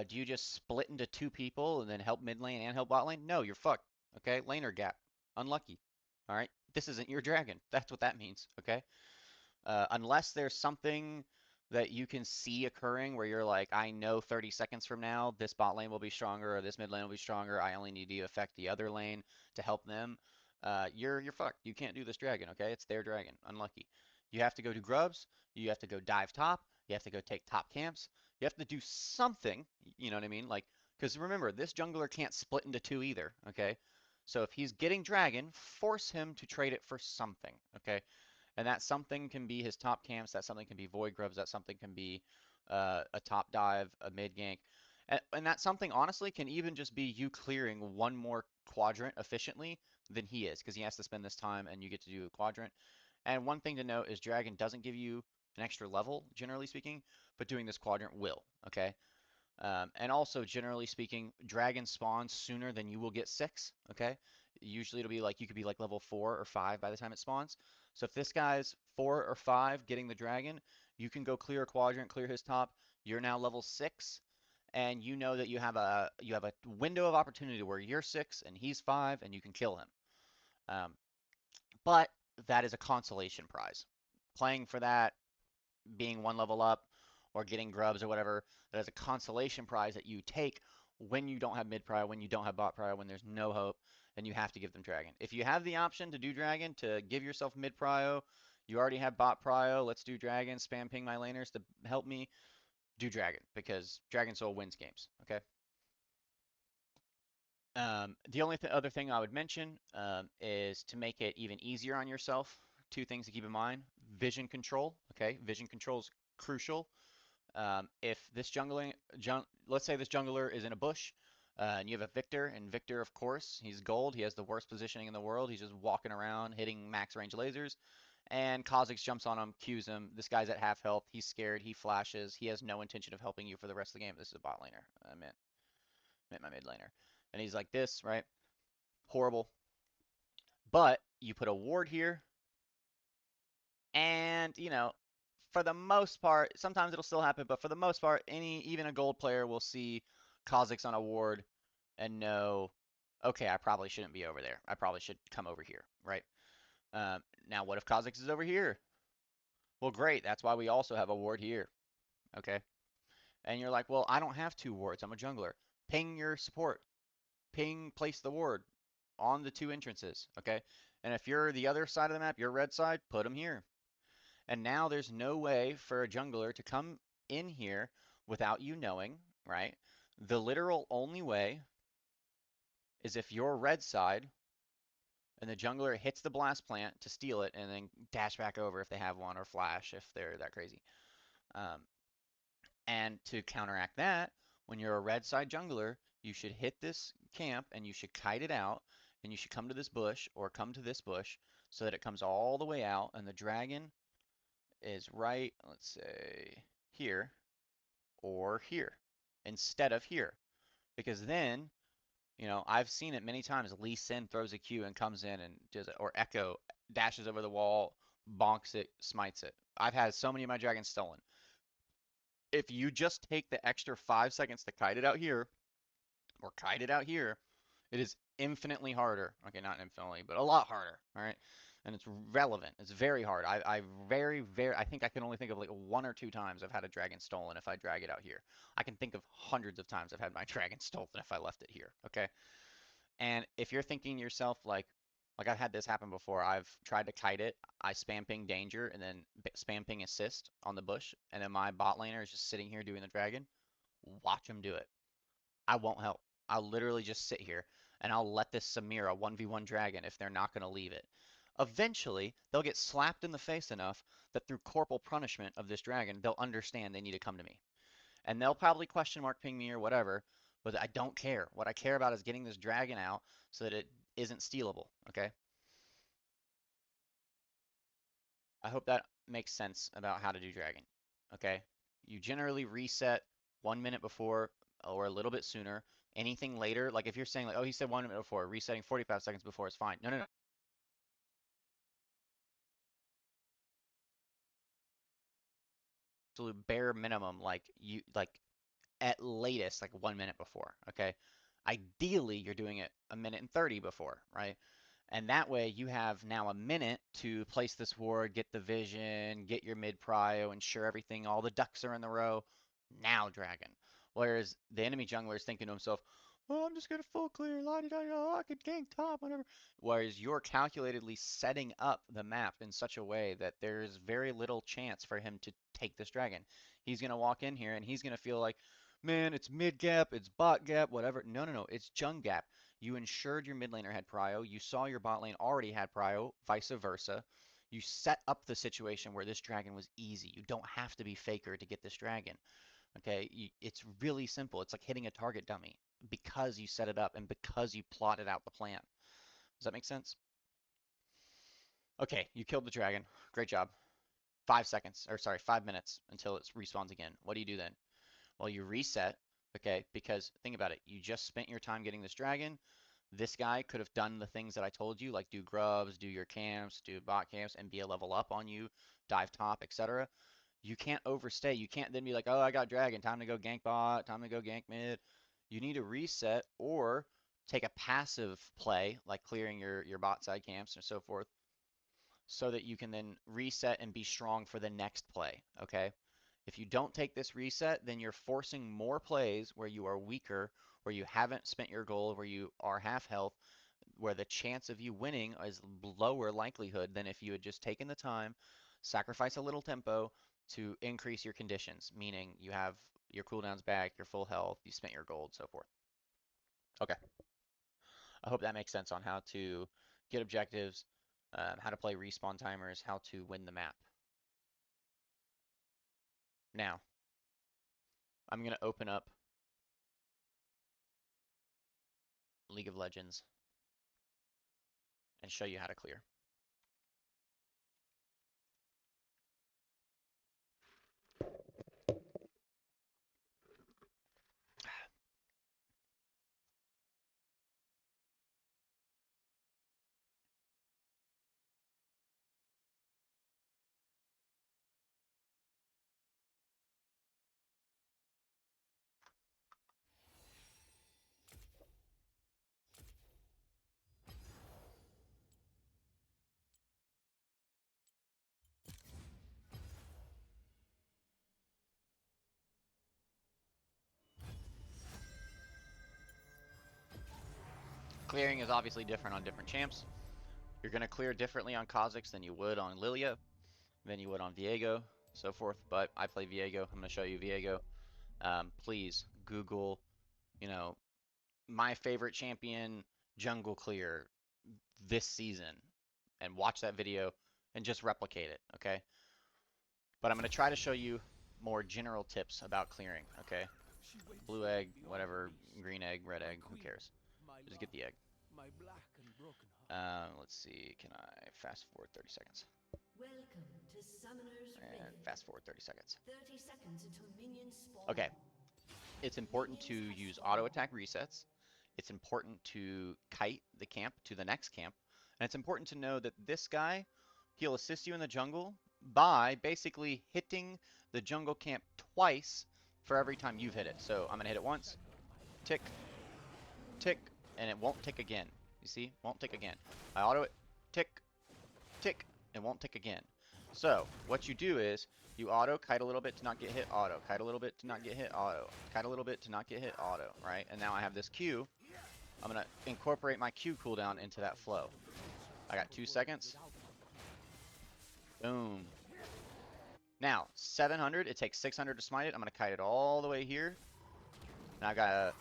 Speaker 1: Do you just split into two people and then help mid lane and help bot lane? No, you're fucked. Okay, laner gap, unlucky. All right, this isn't your dragon. That's what that means. Okay. Unless there's something that you can see occurring where you're like, I know 30 seconds from now this bot lane will be stronger or this mid lane will be stronger. I only need to affect the other lane to help them. You're fucked. You can't do this dragon, okay? It's their dragon. Unlucky. You have to go do grubs. You have to go dive top. You have to go take top camps. You have to do something. You know what I mean? Like, because remember, this jungler can't split into two either, okay? So if he's getting dragon, force him to trade it for something, okay? And that something can be his top camps, that something can be void grubs, that something can be a top dive, a mid gank. And that something honestly can even just be you clearing one more quadrant efficiently than he is, because he has to spend this time and you get to do a quadrant. And one thing to note is Dragon doesn't give you an extra level, generally speaking, but doing this quadrant will, okay? And also, generally speaking, dragon spawns sooner than you will get 6, okay? Usually it'll be like, you could be like level 4 or 5 by the time it spawns. So if this guy's 4 or 5 getting the dragon, you can go clear a quadrant, clear his top. You're now level 6, and you know that you have a window of opportunity where you're 6 and he's 5, and you can kill him. Um, but that is a consolation prize. Playing for that, being one level up or getting grubs or whatever, that is a consolation prize that you take when you don't have mid prio, when you don't have bot prio, when there's no hope, and you have to give them dragon. If you have the option to do dragon, to give yourself mid prio, you already have bot prio, let's do dragon, spam ping my laners to help me, do dragon, because Dragon Soul wins games, okay? The only other thing I would mention is to make it even easier on yourself. Two things to keep in mind. Vision control, okay? Vision control is crucial. If this let's say this jungler is in a bush, and you have a Victor, and Victor, of course, he's gold. He has the worst positioning in the world. He's just walking around hitting max range lasers, and Kha'Zix jumps on him, Qs him. This guy's at half health. He's scared. He flashes. He has no intention of helping you for the rest of the game. This is a bot laner. I meant my mid laner, and he's like this, right? Horrible. But you put a ward here, and for the most part, sometimes it'll still happen, but for the most part, even a gold player will see Kha'Zix on a ward and know, okay, I probably shouldn't be over there. I probably should come over here, right? Now, what if Kha'Zix is over here? Well, great. That's why we also have a ward here, okay? And you're like, well, I don't have two wards. I'm a jungler. Ping your support. Ping, place the ward on the two entrances, okay? And if you're the other side of the map, your red side, put them here. And now there's no way for a jungler to come in here without you knowing, right? The literal only way is if your red side and the jungler hits the blast plant to steal it and then dash back over if they have one, or flash if they're that crazy. Um, and to counteract that, when you're a red side jungler, you should hit this camp and you should kite it out, and you should come to this bush or come to this bush so that it comes all the way out, and the dragon is right, let's say, here or here instead of here. Because then, I've seen it many times. Lee Sin throws a Q and comes in and does it, or Echo dashes over the wall, bonks it, smites it. I've had so many of my dragons stolen. If you just take the extra 5 seconds to kite it out here, or kite it out here, it is infinitely harder. Okay, not infinitely, but a lot harder. All right, and it's relevant. It's very hard. I think I can only think of like 1 or 2 times I've had a dragon stolen if I drag it out here. I can think of hundreds of times I've had my dragon stolen if I left it here. Okay, and if you're thinking to yourself like I've had this happen before. I've tried to kite it. I spam ping danger and then spam ping assist on the bush, and then my bot laner is just sitting here doing the dragon. Watch him do it. I won't help. I'll literally just sit here and I'll let this Samira 1v1 dragon if they're not going to leave it. Eventually, they'll get slapped in the face enough that through corporal punishment of this dragon, they'll understand they need to come to me. And they'll probably question mark ping me or whatever, but I don't care. What I care about is getting this dragon out so that it isn't stealable, okay? I hope that makes sense about how to do dragon, okay? You generally reset 1 minute before or a little bit sooner. Anything later, like if you're saying like, oh, he said 1 minute before, resetting 45 seconds before is fine. No, no, no. Absolute bare minimum, like at latest like 1 minute before, okay? Ideally, you're doing it a minute and 30 before, right? And that way you have now a minute to place this ward, get the vision, get your mid prio, ensure everything, all the ducks are in the row. Now dragon. Whereas the enemy jungler is thinking to himself, oh, I'm just gonna full clear, la di da da, I could gank top, whatever. Whereas you're calculatedly setting up the map in such a way that there's very little chance for him to take this dragon. He's gonna walk in here and he's gonna feel like, man, it's mid gap, it's bot gap, whatever. No, no, no, it's jung gap. You ensured your mid laner had prio. You saw your bot lane already had prio, vice versa. You set up the situation where this dragon was easy. You don't have to be faker to get this dragon. Okay, it's really simple. It's like hitting a target dummy because you set it up and because you plotted out the plan. Does that make sense? Okay, you killed the dragon. Great job. 5 seconds, or sorry, 5 minutes until it respawns again. What do you do then? Well, you reset, okay, because think about it. You just spent your time getting this dragon. This guy could have done the things that I told you, like do grubs, do your camps, do bot camps, and be a level up on you, dive top, etc. You can't overstay. You can't then be like, oh, I got dragon, time to go gank bot, time to go gank mid. You need to reset or take a passive play, like clearing your bot side camps and so forth, so that you can then reset and be strong for the next play, okay? If you don't take this reset, then you're forcing more plays where you are weaker, where you haven't spent your gold, where you are half health, where the chance of you winning is lower likelihood than if you had just taken the time, sacrifice a little tempo to increase your conditions, meaning you have your cooldowns back, your full health, you spent your gold, so forth. Okay, I hope that makes sense on how to get objectives, how to play respawn timers, how to win the map. Now, I'm going to open up League of Legends and show you how to clear. Clearing is obviously different on different champs. You're going to clear differently on Kha'Zix than you would on Lilia, than you would on Viego, so forth. But I play Viego. I'm going to show you Viego. Please Google, you know, my favorite champion jungle clear this season and watch that video and just replicate it, okay? But I'm going to try to show you more general tips about clearing, okay? Blue egg, whatever, green egg, red egg, who cares? Just get the egg. Let's see, can I fast forward 30 seconds?
Speaker 2: Welcome to Summoner's
Speaker 1: And
Speaker 2: Rift.
Speaker 1: fast forward 30 seconds.
Speaker 2: 30 seconds until minions spawn.
Speaker 1: Okay, it's important to
Speaker 2: Minions have
Speaker 1: use auto
Speaker 2: spawned.
Speaker 1: attack resets. It's important to kite the camp to the next camp. And it's important to know that this guy, he'll assist you in the jungle by basically hitting the jungle camp twice for every time you've hit it. So I'm gonna hit it once, tick, tick, and it won't tick again. You see? Won't tick again. I auto it, tick, tick, and won't tick again. So what you do is you auto, kite a little bit to not get hit, auto, kite a little bit to not get hit, auto, kite a little bit to not get hit, auto, right? And now I have this Q. I'm gonna incorporate my Q cooldown into that flow. I got 2 seconds. Boom. Now, 700, it takes 600 to smite it. I'm gonna kite it all the way here. Now I gotta,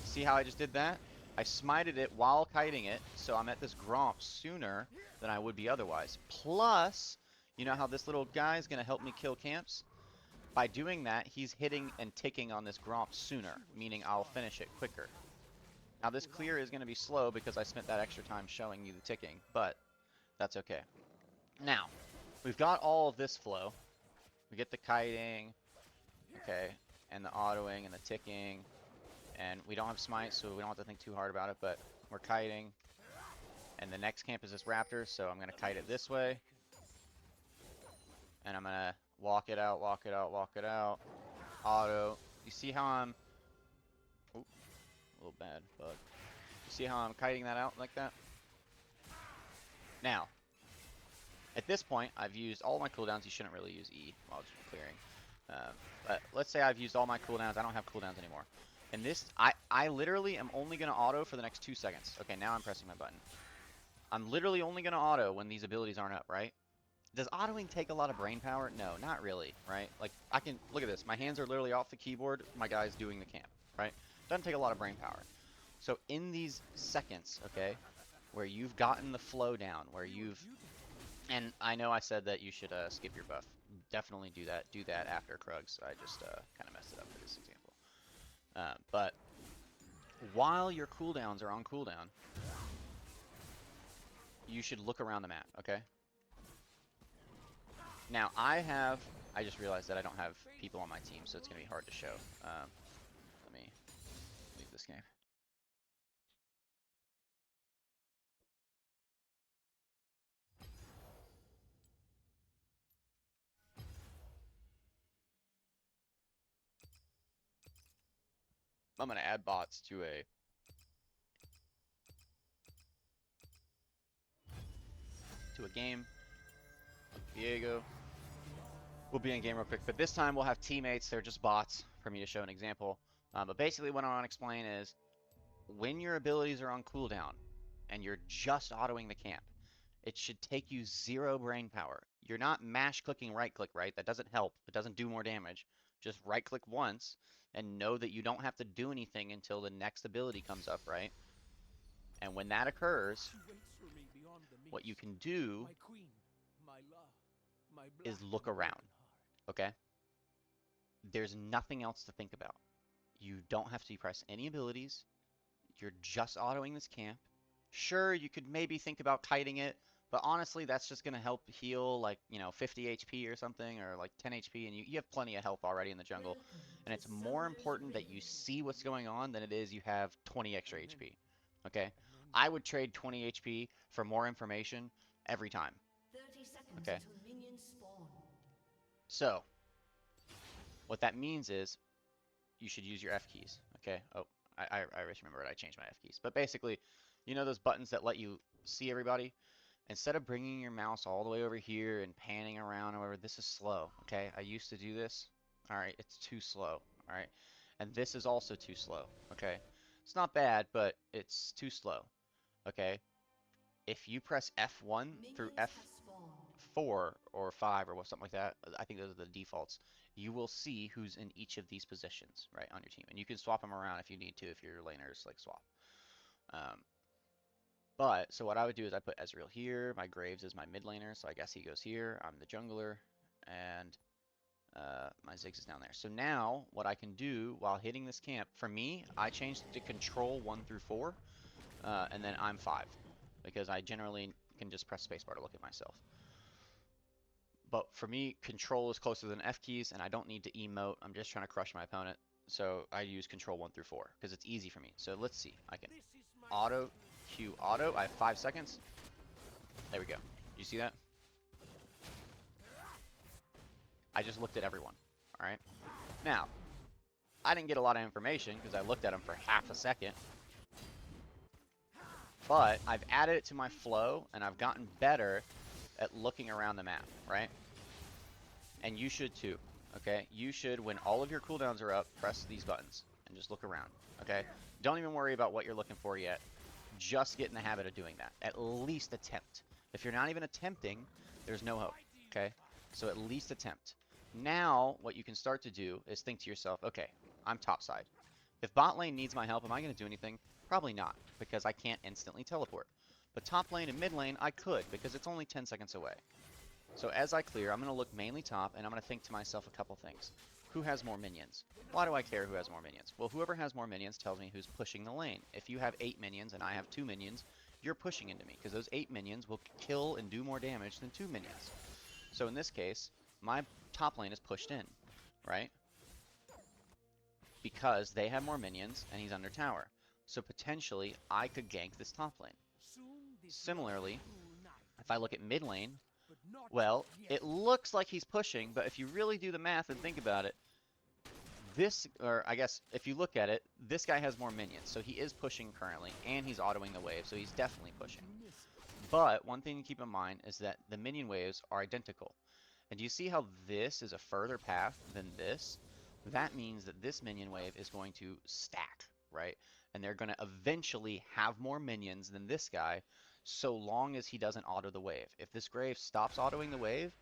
Speaker 1: see how I just did that? I smited it while kiting it, so I'm at this Gromp sooner than I would be otherwise. Plus, you know how this little guy is gonna help me kill camps? By doing that, he's hitting and ticking on this Gromp sooner, meaning I'll finish it quicker. Now this clear is gonna be slow because I spent that extra time showing you the ticking, but that's okay. Now, we've got all of this flow. We get the kiting, okay, and the autoing and the ticking, and we don't have smite, so we don't have to think too hard about it, but we're kiting. And the next camp is this raptor, so I'm gonna kite it this way. And I'm gonna walk it out, walk it out, walk it out. Auto. You see how I'm... Ooh, a little bad, but... You see how I'm kiting that out like that? Now, at this point, I've used all my cooldowns. You shouldn't really use E while just clearing. But let's say I've used all my cooldowns. I don't have cooldowns anymore. And this, I literally am only going to auto for the next 2 seconds. Okay, now I'm pressing my button. I'm literally only going to auto when these abilities aren't up, right? Does autoing take a lot of brain power? No, not really, right? Like, I can, look at this. My hands are literally off the keyboard. My guy's doing the camp, right? Doesn't take a lot of brain power. So in these seconds, okay, where you've gotten the flow down, where you've... And I know I said that you should skip your buff. Definitely do that. Do that after Krugs. I just kind of messed it up for this example. But while your cooldowns are on cooldown, you should look around the map, okay? Now, I just realized that I don't have people on my team, so it's going to be hard to show. Let me leave this game. I'm going to add bots to a game. Diego. We'll be in game real quick, but this time we'll have teammates. They're just bots for me to show an example. But basically what I want to explain is when your abilities are on cooldown and you're just autoing the camp, it should take you 0 brain power. You're not mash clicking right click, right? That doesn't help. It doesn't do more damage. Just right click once and know that you don't have to do anything until the next ability comes up, right? And when that occurs, what you can do is look around, okay? There's nothing else to think about. You don't have to press any abilities. You're just autoing this camp. Sure, you could maybe think about kiting it, but honestly, that's just going to help heal like, 50 HP or something, or like 10 HP, and you have plenty of health already in the jungle. And it's more important that you see what's going on than it is you have 20 extra HP, okay? I would trade 20 HP for more information every time.
Speaker 2: 30 seconds
Speaker 1: Okay.
Speaker 2: until minions spawn.
Speaker 1: So, what that means is you should use your F keys, okay? Oh, I just remembered I changed my F keys. But basically, you know those buttons that let you see everybody? Instead of bringing your mouse all the way over here and panning around or whatever, this is slow, okay? I used to do this. All right, it's too slow, all right? And this is also too slow, okay? It's not bad, but it's too slow, okay? If you press F1 through
Speaker 2: Minions have spawned.
Speaker 1: F4 or 5 or something like that, I think those are the defaults, you will see who's in each of these positions, right, on your team. And you can swap them around if you need to, if your laners like swap. But, so what I would do is I put Ezreal here, my Graves is my mid laner, so I guess he goes here, I'm the jungler, and my Ziggs is down there. So now, what I can do while hitting this camp, for me, I changed to control 1 through 4, and then I'm 5, because I generally can just press spacebar to look at myself. But for me, control is closer than F keys, and I don't need to emote. I'm just trying to crush my opponent. So I use control 1 through 4, because it's easy for me. So let's see. I can auto, Q auto. I have 5 seconds. There we go. You see that? I just looked at everyone. All right. Now, I didn't get a lot of information because I looked at them for half a second. But I've added it to my flow, and I've gotten better at looking around the map, right? And you should too, okay? You should, when all of your cooldowns are up, press these buttons and just look around, okay? Don't even worry about what you're looking for yet. Just get in the habit of doing that. At least attempt. If you're not even attempting, there's no hope, okay? So at least attempt. Now, what you can start to do is think to yourself, okay, I'm topside. If bot lane needs my help, am I going to do anything? Probably not, because I can't instantly teleport. But top lane and mid lane, I could, because it's only 10 seconds away. So as I clear, I'm going to look mainly top, and I'm going to think to myself a couple things. Who has more minions? Why do I care who has more minions? Well, whoever has more minions tells me who's pushing the lane. If you have 8 minions and I have 2 minions, you're pushing into me, because those 8 minions will kill and do more damage than 2 minions. So in this case, my top lane is pushed in, right? Because they have more minions, and he's under tower. So potentially, I could gank this top lane. Similarly, if I look at mid lane, well, it looks like he's pushing, but if you really do the math and think about it, or I guess if you look at it, this guy has more minions, so he is pushing currently, and he's autoing the wave, so he's definitely pushing. But one thing to keep in mind is that the minion waves are identical. And do you see how this is a further path than this? That means that this minion wave is going to stack, right? And they're going to eventually have more minions than this guy, so long as he doesn't auto the wave. If this Grave stops autoing the wave,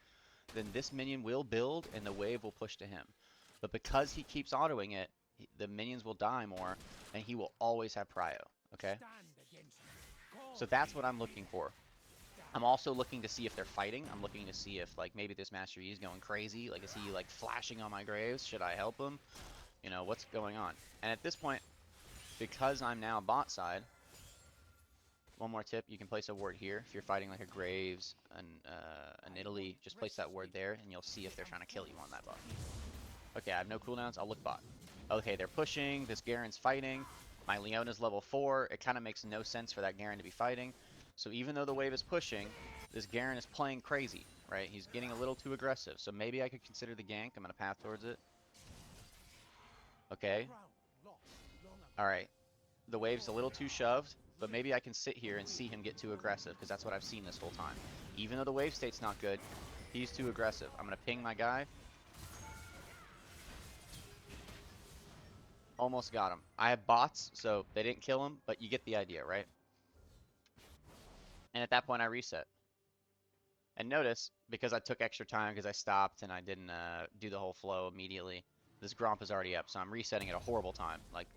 Speaker 1: then this minion will build and the wave will push to him. But because he keeps autoing it, the minions will die more, and he will always have prio, okay? So that's what I'm looking for. I'm also looking to see if they're fighting. I'm looking to see if, like, maybe this Master Yi is going crazy. Like, is he, like, flashing on my Graves? Should I help him? You know, what's going on? And at this point, because I'm now bot side, one more tip, you can place a ward here. If you're fighting, like, a Graves, an Italy, just place that ward there, and you'll see if they're trying to kill you on that buff. Okay, I have no cooldowns. I'll look bot. Okay, they're pushing. This Garen's fighting. My Leona's level 4. It kind of makes no sense for that Garen to be fighting. So even though the wave is pushing, this Garen is playing crazy, right? He's getting a little too aggressive. So maybe I could consider the gank. I'm going to path towards it. Okay. Alright. The wave's a little too shoved, but maybe I can sit here and see him get too aggressive, because that's what I've seen this whole time. Even though the wave state's not good, he's too aggressive. I'm going to ping my guy. Almost got him. I have bots, so they didn't kill him, but you get the idea, right? And at that point, I reset. And notice, because I took extra time, because I stopped and I didn't do the whole flow immediately, this Gromp is already up, so I'm resetting at a horrible time. Like,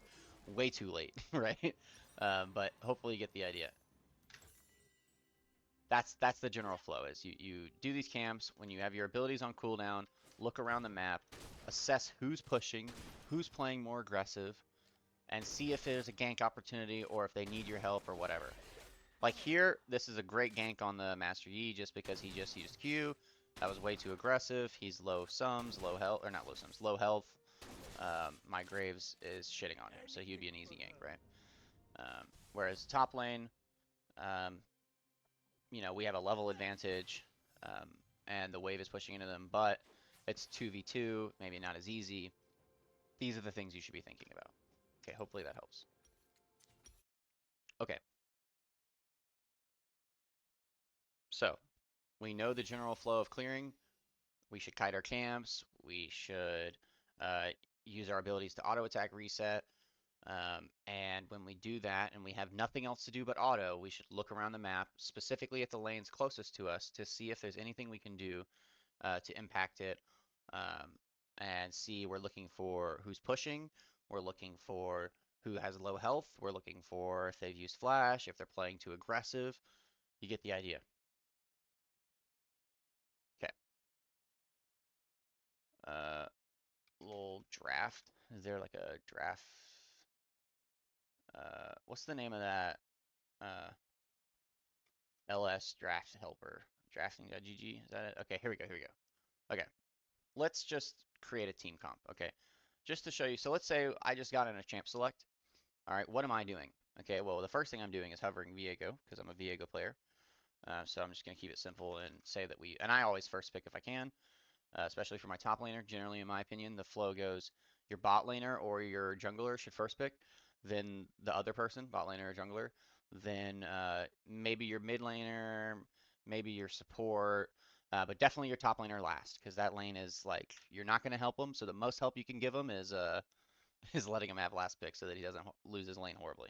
Speaker 1: way too late, right? But hopefully you get the idea. That's the general flow, is you do these camps when you have your abilities on cooldown, look around the map, assess who's pushing, who's playing more aggressive, and see if there's a gank opportunity or if they need your help or whatever. Like here, this is a great gank on the Master Yi just because he just used Q. That was way too aggressive. He's low sums, low health, or not low sums, low health. My Graves is shitting on him, so he would be an easy gank, right? Whereas top lane, you know, we have a level advantage, and the wave is pushing into them, but it's 2v2, maybe not as easy. These are the things you should be thinking about. Okay, hopefully that helps. Okay. So, we know the general flow of clearing. We should kite our camps. We should use our abilities to auto attack reset. And when we do that and we have nothing else to do but auto, we should look around the map, specifically at the lanes closest to us, to see if there's anything we can do to impact it. And see, we're looking for who's pushing. We're looking for who has low health. We're looking for if they've used flash, if they're playing too aggressive. You get the idea. Okay. Little draft. Is there like a draft? What's the name of that? LS draft helper. Drafting.gg. Is that it? Okay, here we go. Here we go. Okay. Let's just create a team comp. Okay. Just to show you. So let's say I just got in a champ select. All right. What am I doing? Okay. Well, the first thing I'm doing is hovering Viego because I'm a Viego player. So I'm just going to keep it simple and say that and I always first pick if I can. especially for my top laner. Generally, in my opinion, the flow goes your bot laner or your jungler should first pick, then the other person, bot laner or jungler, then maybe your mid laner, maybe your support, but definitely your top laner last, because that lane is like you're not going to help him. So the most help you can give him is is letting him have last pick so that he doesn't lose his lane horribly.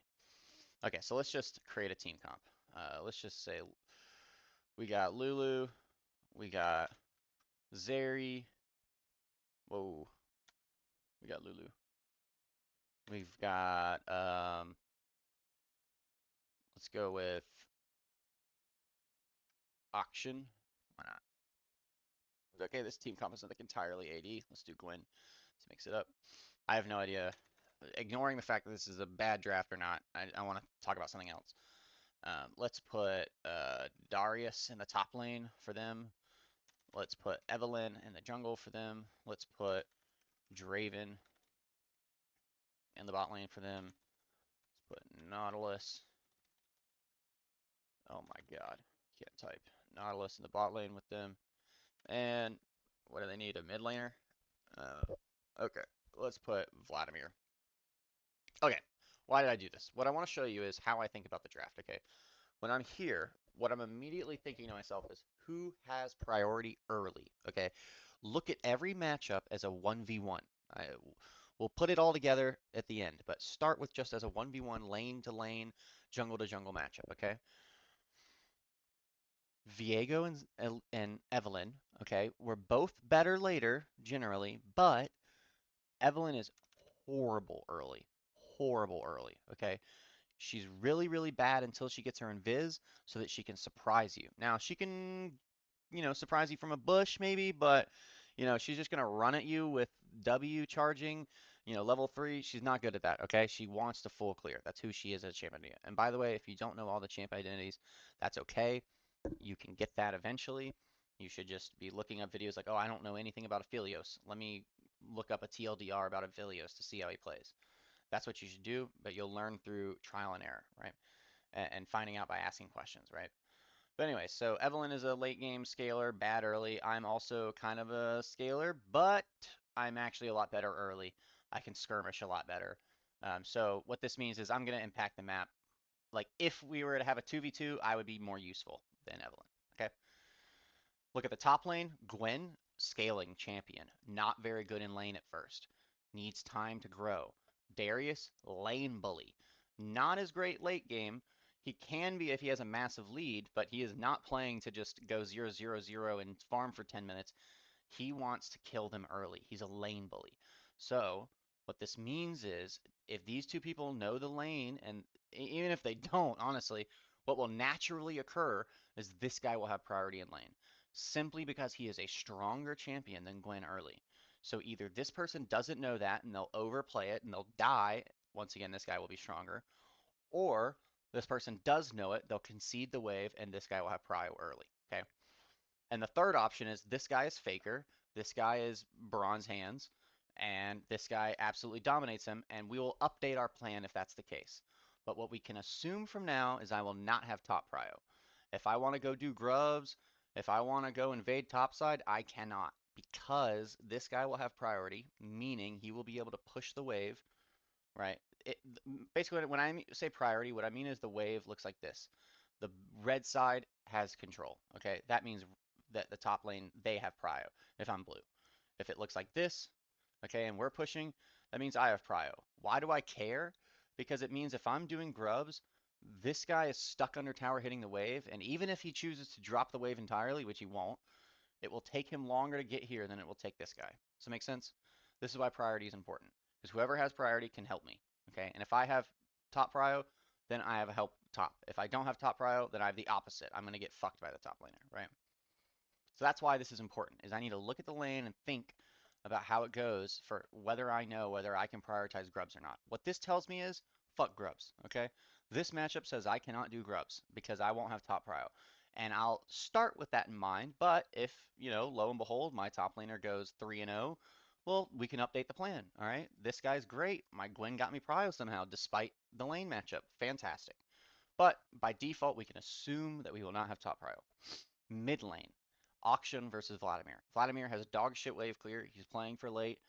Speaker 1: Okay, so let's just create a team comp. Let's just say we got Lulu, we got Zeri. Whoa, we got Lulu. We've got let's go with Auction. Why not? Okay, this team comp is like entirely AD. Let's do Gwen to mix it up. I have no idea. Ignoring the fact that this is a bad draft or not, I want to talk about something else. Let's put Darius in the top lane for them. Let's put Evelynn in the jungle for them. Let's put Draven in the bot lane for them. Let's put Nautilus. Oh my god, can't type. Nautilus in the bot lane with them. And what do they need? A mid laner? Okay, let's put Vladimir. Okay, why did I do this? What I want to show you is how I think about the draft, okay? When I'm here, what I'm immediately thinking to myself is who has priority early, okay? Look at every matchup as a 1v1. We'll put it all together at the end, but start with just as a 1v1 lane to lane, jungle to jungle matchup, okay? Viego and Evelynn, okay, were both better later, generally, but Evelynn is horrible early. Horrible early, okay? She's really, really bad until she gets her invis so that she can surprise you. Now, she can, surprise you from a bush maybe, but, she's just going to run at you with W charging, level 3. She's not good at that, okay? She wants to full clear. That's who she is as a champ identity. And by the way, if you don't know all the champ identities, that's okay. You can get that eventually. You should just be looking up videos like, oh, I don't know anything about Aphelios. Let me look up a TLDR about Aphelios to see how he plays. That's what you should do, but you'll learn through trial and error, right? And finding out by asking questions, right? But anyway, so Evelynn is a late game scaler, bad early. I'm also kind of a scaler, but I'm actually a lot better early. I can skirmish a lot better. So what this means is I'm going to impact the map. Like if we were to have a 2v2, I would be more useful than Evelynn, okay? Look at the top lane, Gwen, scaling champion. Not very good in lane at first. Needs time to grow. Darius, lane bully. Not as great late game. He can be if he has a massive lead, but he is not playing to just go 0-0-0 and farm for 10 minutes. He wants to kill them early. He's a lane bully. So what this means is if these two people know the lane, and even if they don't, honestly, what will naturally occur is this guy will have priority in lane simply because he is a stronger champion than Gwen early. So either this person doesn't know that and they'll overplay it and they'll die. Once again, this guy will be stronger. Or this person does know it, they'll concede the wave and this guy will have prio early. Okay. And the third option is this guy is Faker, this guy is Bronze Hands, and this guy absolutely dominates him, and we will update our plan if that's the case. But what we can assume from now is I will not have top prio. If I want to go do grubs, if I want to go invade topside, I cannot because this guy will have priority, meaning he will be able to push the wave, right? Basically, when I say priority, what I mean is the wave looks like this. The red side has control, okay? That means that the top lane, they have prio if I'm blue. If it looks like this, okay, and we're pushing, that means I have prio. Why do I care? Because it means if I'm doing grubs, this guy is stuck under tower hitting the wave, and even if he chooses to drop the wave entirely, which he won't, it will take him longer to get here than it will take this guy. Does that make sense? This is why priority is important, because whoever has priority can help me, okay? And if I have top prio, then I have a help top. If I don't have top prio, then I have the opposite. I'm going to get fucked by the top laner, right? So that's why this is important, is I need to look at the lane and think about how it goes for whether I know whether I can prioritize grubs or not. What this tells me is, fuck grubs, okay? This matchup says I cannot do grubs because I won't have top prio. And I'll start with that in mind, but if, lo and behold, my top laner goes 3-0, well, we can update the plan, all right? This guy's great. My Gwen got me prio somehow, despite the lane matchup. Fantastic. But by default, we can assume that we will not have top prio. Mid lane. Auction versus Vladimir. Vladimir has a dog shit wave clear. He's playing for late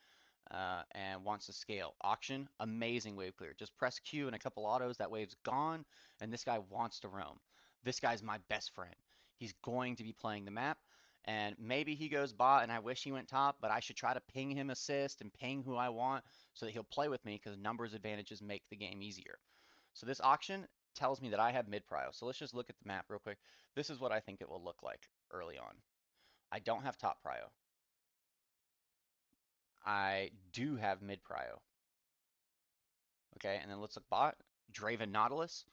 Speaker 1: and wants to scale. Auction, amazing wave clear. Just press Q and a couple autos, that wave's gone, and this guy wants to roam. This guy's my best friend. He's going to be playing the map, and maybe he goes bot, and I wish he went top, but I should try to ping him assist and ping who I want so that he'll play with me because numbers advantages make the game easier. So this auction tells me that I have mid prio. So let's just look at the map real quick. This is what I think it will look like early on. I don't have top prio. I do have mid prio. Okay, and then let's look bot. Draven Nautilus.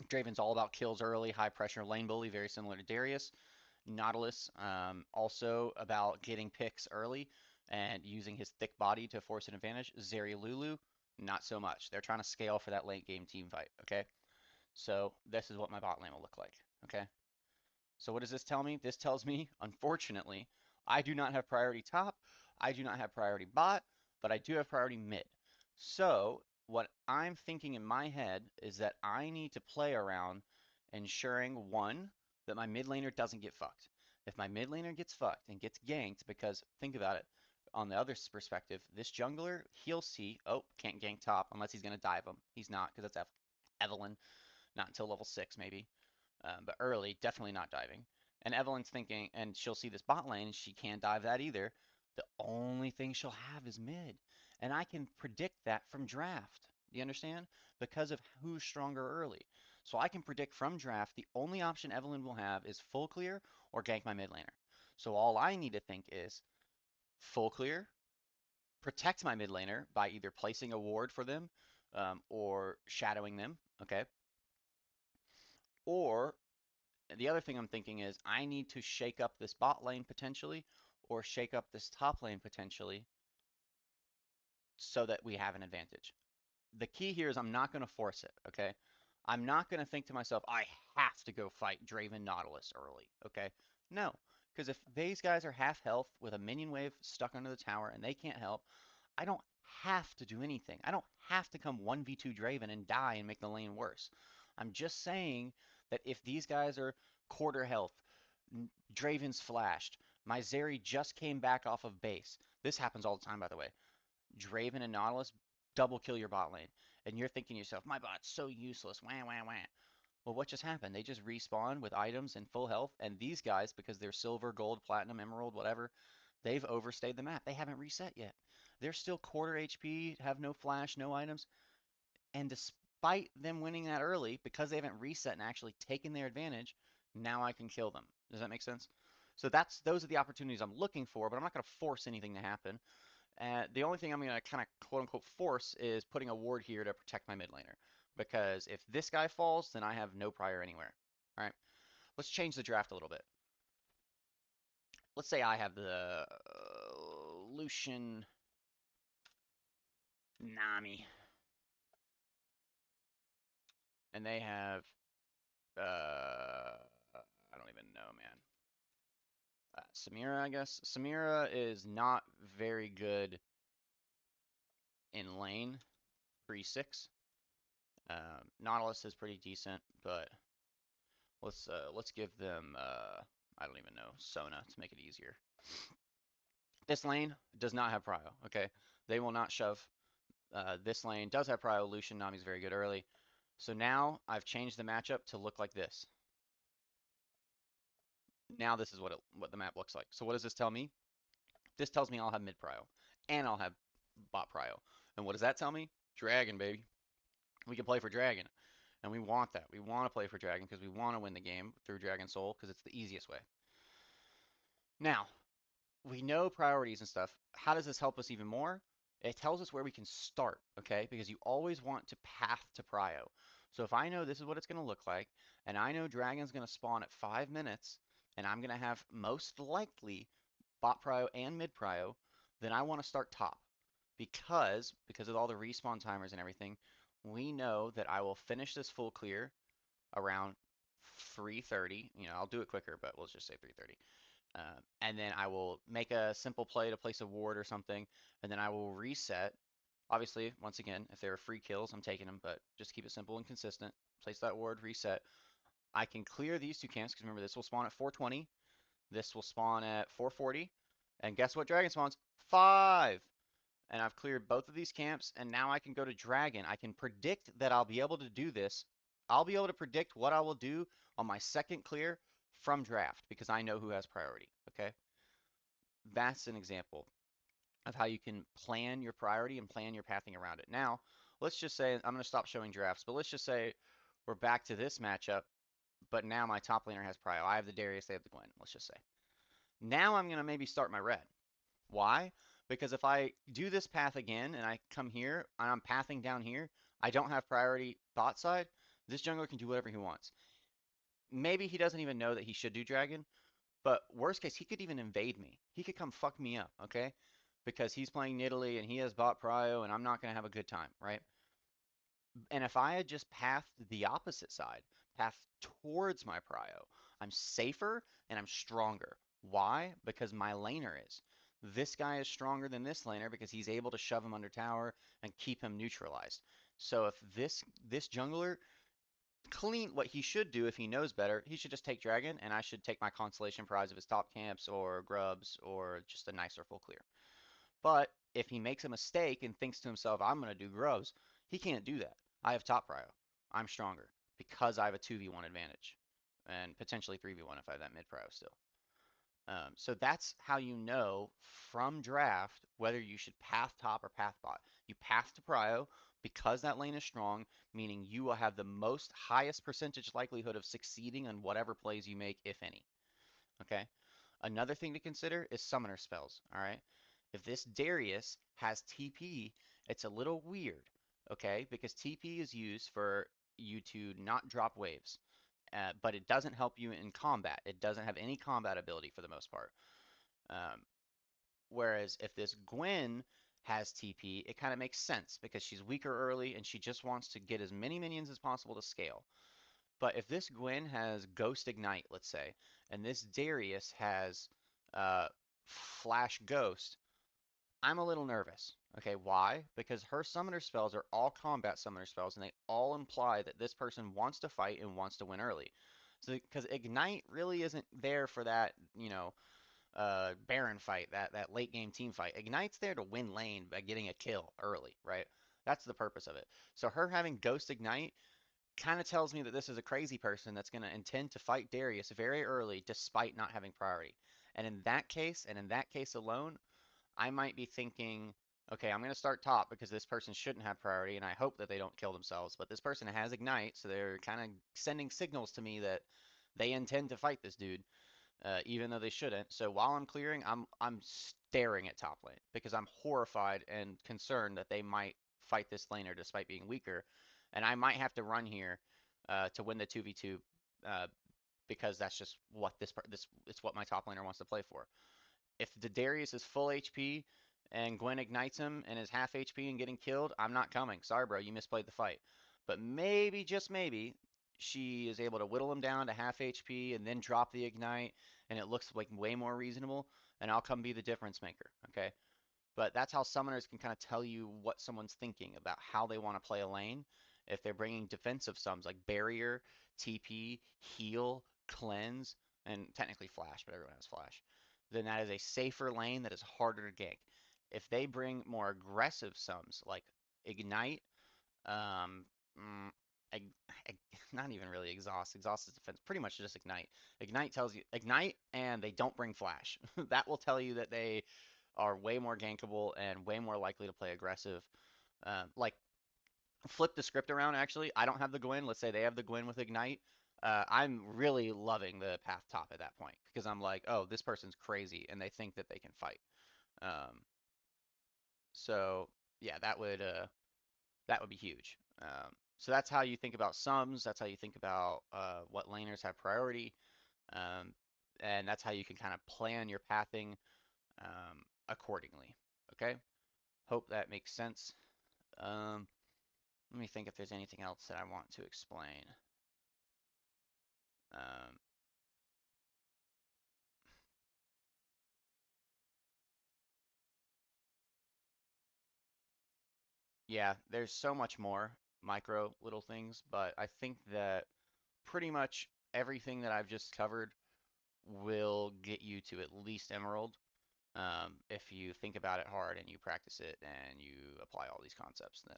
Speaker 1: Draven's all about kills early, high pressure lane bully, very similar to Darius. Nautilus, also about getting picks early and using his thick body to force an advantage. Zeri Lulu, not so much. They're trying to scale for that late game team fight, okay? So this is what my bot lane will look like, okay? So what does this tell me? This tells me, unfortunately, I do not have priority top, I do not have priority bot, but I do have priority mid. So what I'm thinking in my head is that I need to play around ensuring, one, that my mid laner doesn't get fucked. If my mid laner gets fucked and gets ganked, because think about it, on the other perspective, this jungler, he'll see, oh, can't gank top unless he's going to dive him. He's not, because that's Evelynn, not until level 6 maybe. But early, definitely not diving. And Evelynn's thinking, and she'll see this bot lane, she can't dive that either. The only thing she'll have is mid. And I can predict that from draft. Do you understand? Because of who's stronger early. So I can predict from draft the only option Evelynn will have is full clear or gank my mid laner. So all I need to think is full clear, protect my mid laner by either placing a ward for them or shadowing them, okay? Or the other thing I'm thinking is I need to shake up this bot lane potentially or shake up this top lane potentially so that we have an advantage. The key here is I'm not going to force it, okay? I'm not going to think to myself, I have to go fight Draven Nautilus early, okay? No, because if these guys are half health with a minion wave stuck under the tower and they can't help, I don't have to do anything. I don't have to come 1v2 Draven and die and make the lane worse. I'm just saying that if these guys are quarter health, Draven's flashed, my Zeri just came back off of base. This happens all the time, by the way. Draven and Nautilus double kill your bot lane. And you're thinking to yourself, my bot's so useless. Wah, wah, wah. Well, what just happened? They just respawn with items and full health. And these guys, because they're silver, gold, platinum, emerald, whatever, they've overstayed the map. They haven't reset yet. They're still quarter HP, have no flash, no items. And despite them winning that early, because they haven't reset and actually taken their advantage, now I can kill them. Does that make sense? So those are the opportunities I'm looking for, but I'm not going to force anything to happen. The only thing I'm going to kind of quote unquote force is putting a ward here to protect my mid laner. Because if this guy falls, then I have no prior anywhere. All right, let's change the draft a little bit. Let's say I have the Lucian Nami. And they have, I don't even know, man. Samira, I guess. Samira is not very good in lane, 3-6. Nautilus is pretty decent, but let's give them I don't even know, Sona to make it easier. This lane does not have prio, okay? They will not shove. This lane does have prio. Lucian Nami's very good early. So now I've changed the matchup to look like this. Now this is what the map looks like. So what does this tell me? This tells me I'll have mid prio and I'll have bot prio. And what does that tell me? Dragon, baby. We can play for Dragon. And we want that. We want to play for Dragon because we want to win the game through Dragon Soul because it's the easiest way. Now, we know priorities and stuff. How does this help us even more? It tells us where we can start, okay? Because you always want to path to prio. So if I know this is what it's going to look like, and I know Dragon's going to spawn at 5 minutes, and I'm going to have most likely bot prio and mid prio, then I want to start top. Because of all the respawn timers and everything, we know that I will finish this full clear around 3:30. You know, I'll do it quicker, but we'll just say 3:30. And then I will make a simple play to place a ward or something, and then I will reset. Obviously, once again, if there are free kills, I'm taking them, but just keep it simple and consistent. Place that ward, reset. I can clear these two camps, because remember, this will spawn at 4:20. This will spawn at 440. And guess what dragon spawns? 5. And I've cleared both of these camps, and now I can go to dragon. I can predict that I'll be able to do this. I'll be able to predict what I will do on my second clear from draft because I know who has priority, okay? That's an example of how you can plan your priority and plan your pathing around it. Now, let's just say, I'm going to stop showing drafts, but let's just say we're back to this matchup, but now my top laner has prio. I have the Darius, they have the Gwen, let's just say. Now I'm going to maybe start my red. Why? Because if I do this path again and I come here and I'm pathing down here, I don't have priority bot side, this jungler can do whatever he wants. Maybe he doesn't even know that he should do dragon, but worst case, he could even invade me. He could come fuck me up, okay? Because he's playing Nidalee and he has bot prio and I'm not going to have a good time, right? And if I had just pathed the opposite side, pathed towards my prio, I'm safer and I'm stronger. Why? Because my laner is. This guy is stronger than this laner because he's able to shove him under tower and keep him neutralized. So if this jungler clean what he should do if he knows better, he should just take dragon and I should take my constellation prize of his top camps or grubs or just a nicer full clear. But if he makes a mistake and thinks to himself, I'm going to do grubs, he can't do that. I have top prio. I'm stronger because I have a 2v1 advantage and potentially 3v1 if I have that mid prio still. So that's how you know from draft whether you should path top or path bot. You path to prio because that lane is strong, meaning you will have the most highest percentage likelihood of succeeding on whatever plays you make, if any. Okay? Another thing to consider is summoner spells, all right? If this Darius has TP, it's a little weird, okay? Because TP is used for you to not drop waves, but it doesn't help you in combat. It doesn't have any combat ability for the most part. Um, Whereas if this Gwen has TP, it kind of makes sense because she's weaker early and she just wants to get as many minions as possible to scale. But if this Gwen has Ghost Ignite, let's say, and this Darius has uh, Flash Ghost, I'm a little nervous. Okay, why? Because her summoner spells are all combat summoner spells, and they all imply that this person wants to fight and wants to win early. So, because Ignite really isn't there for that, Baron fight, that late game team fight. Ignite's there to win lane by getting a kill early, right? That's the purpose of it. So her having Ghost Ignite kind of tells me that this is a crazy person that's going to intend to fight Darius very early despite not having priority. And in that case alone, I might be thinking, okay, I'm going to start top because this person shouldn't have priority, and I hope that they don't kill themselves. But this person has Ignite, so they're kind of sending signals to me that they intend to fight this dude, even though they shouldn't. So while I'm clearing, I'm staring at top lane because I'm horrified and concerned that they might fight this laner despite being weaker, and I might have to run here to win the 2v2 uh, because that's just what this it's what my top laner wants to play for. If the Darius is full HP and Gwen ignites him and is half HP and getting killed, I'm not coming. Sorry, bro, you misplayed the fight. But maybe, just maybe, she is able to whittle him down to half HP and then drop the ignite, and it looks like way more reasonable, and I'll come be the difference maker, okay? But that's how summoners can kind of tell you what someone's thinking about how they want to play a lane. If they're bringing defensive sums like barrier, TP, heal, cleanse, and technically flash, but everyone has flash, then that is a safer lane that is harder to gank. If they bring more aggressive sums like ignite, um, mm, ig- not even really exhaust. Exhaust is defense, pretty much just ignite. Ignite tells you ignite, and they don't bring flash. That will tell you that they are way more gankable and way more likely to play aggressive. Like flip the script around. Actually, I don't have the Gwen. Let's say they have the Gwen with ignite. I'm really loving the path top at that point because I'm like, oh, this person's crazy, and they think that they can fight. Um, so yeah, that would be huge. So that's how you think about sums. That's how you think about what laners have priority, um, and that's how you can kind of plan your pathing accordingly. Okay. Hope that makes sense. Um, Let me think if there's anything else that I want to explain. Um, yeah, there's so much more micro little things, but I think that pretty much everything that I've just covered will get you to at least Emerald. If you think about it hard and you practice it and you apply all these concepts, then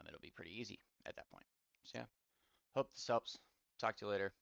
Speaker 1: it'll be pretty easy at that point. So yeah, hope this helps. Talk to you later.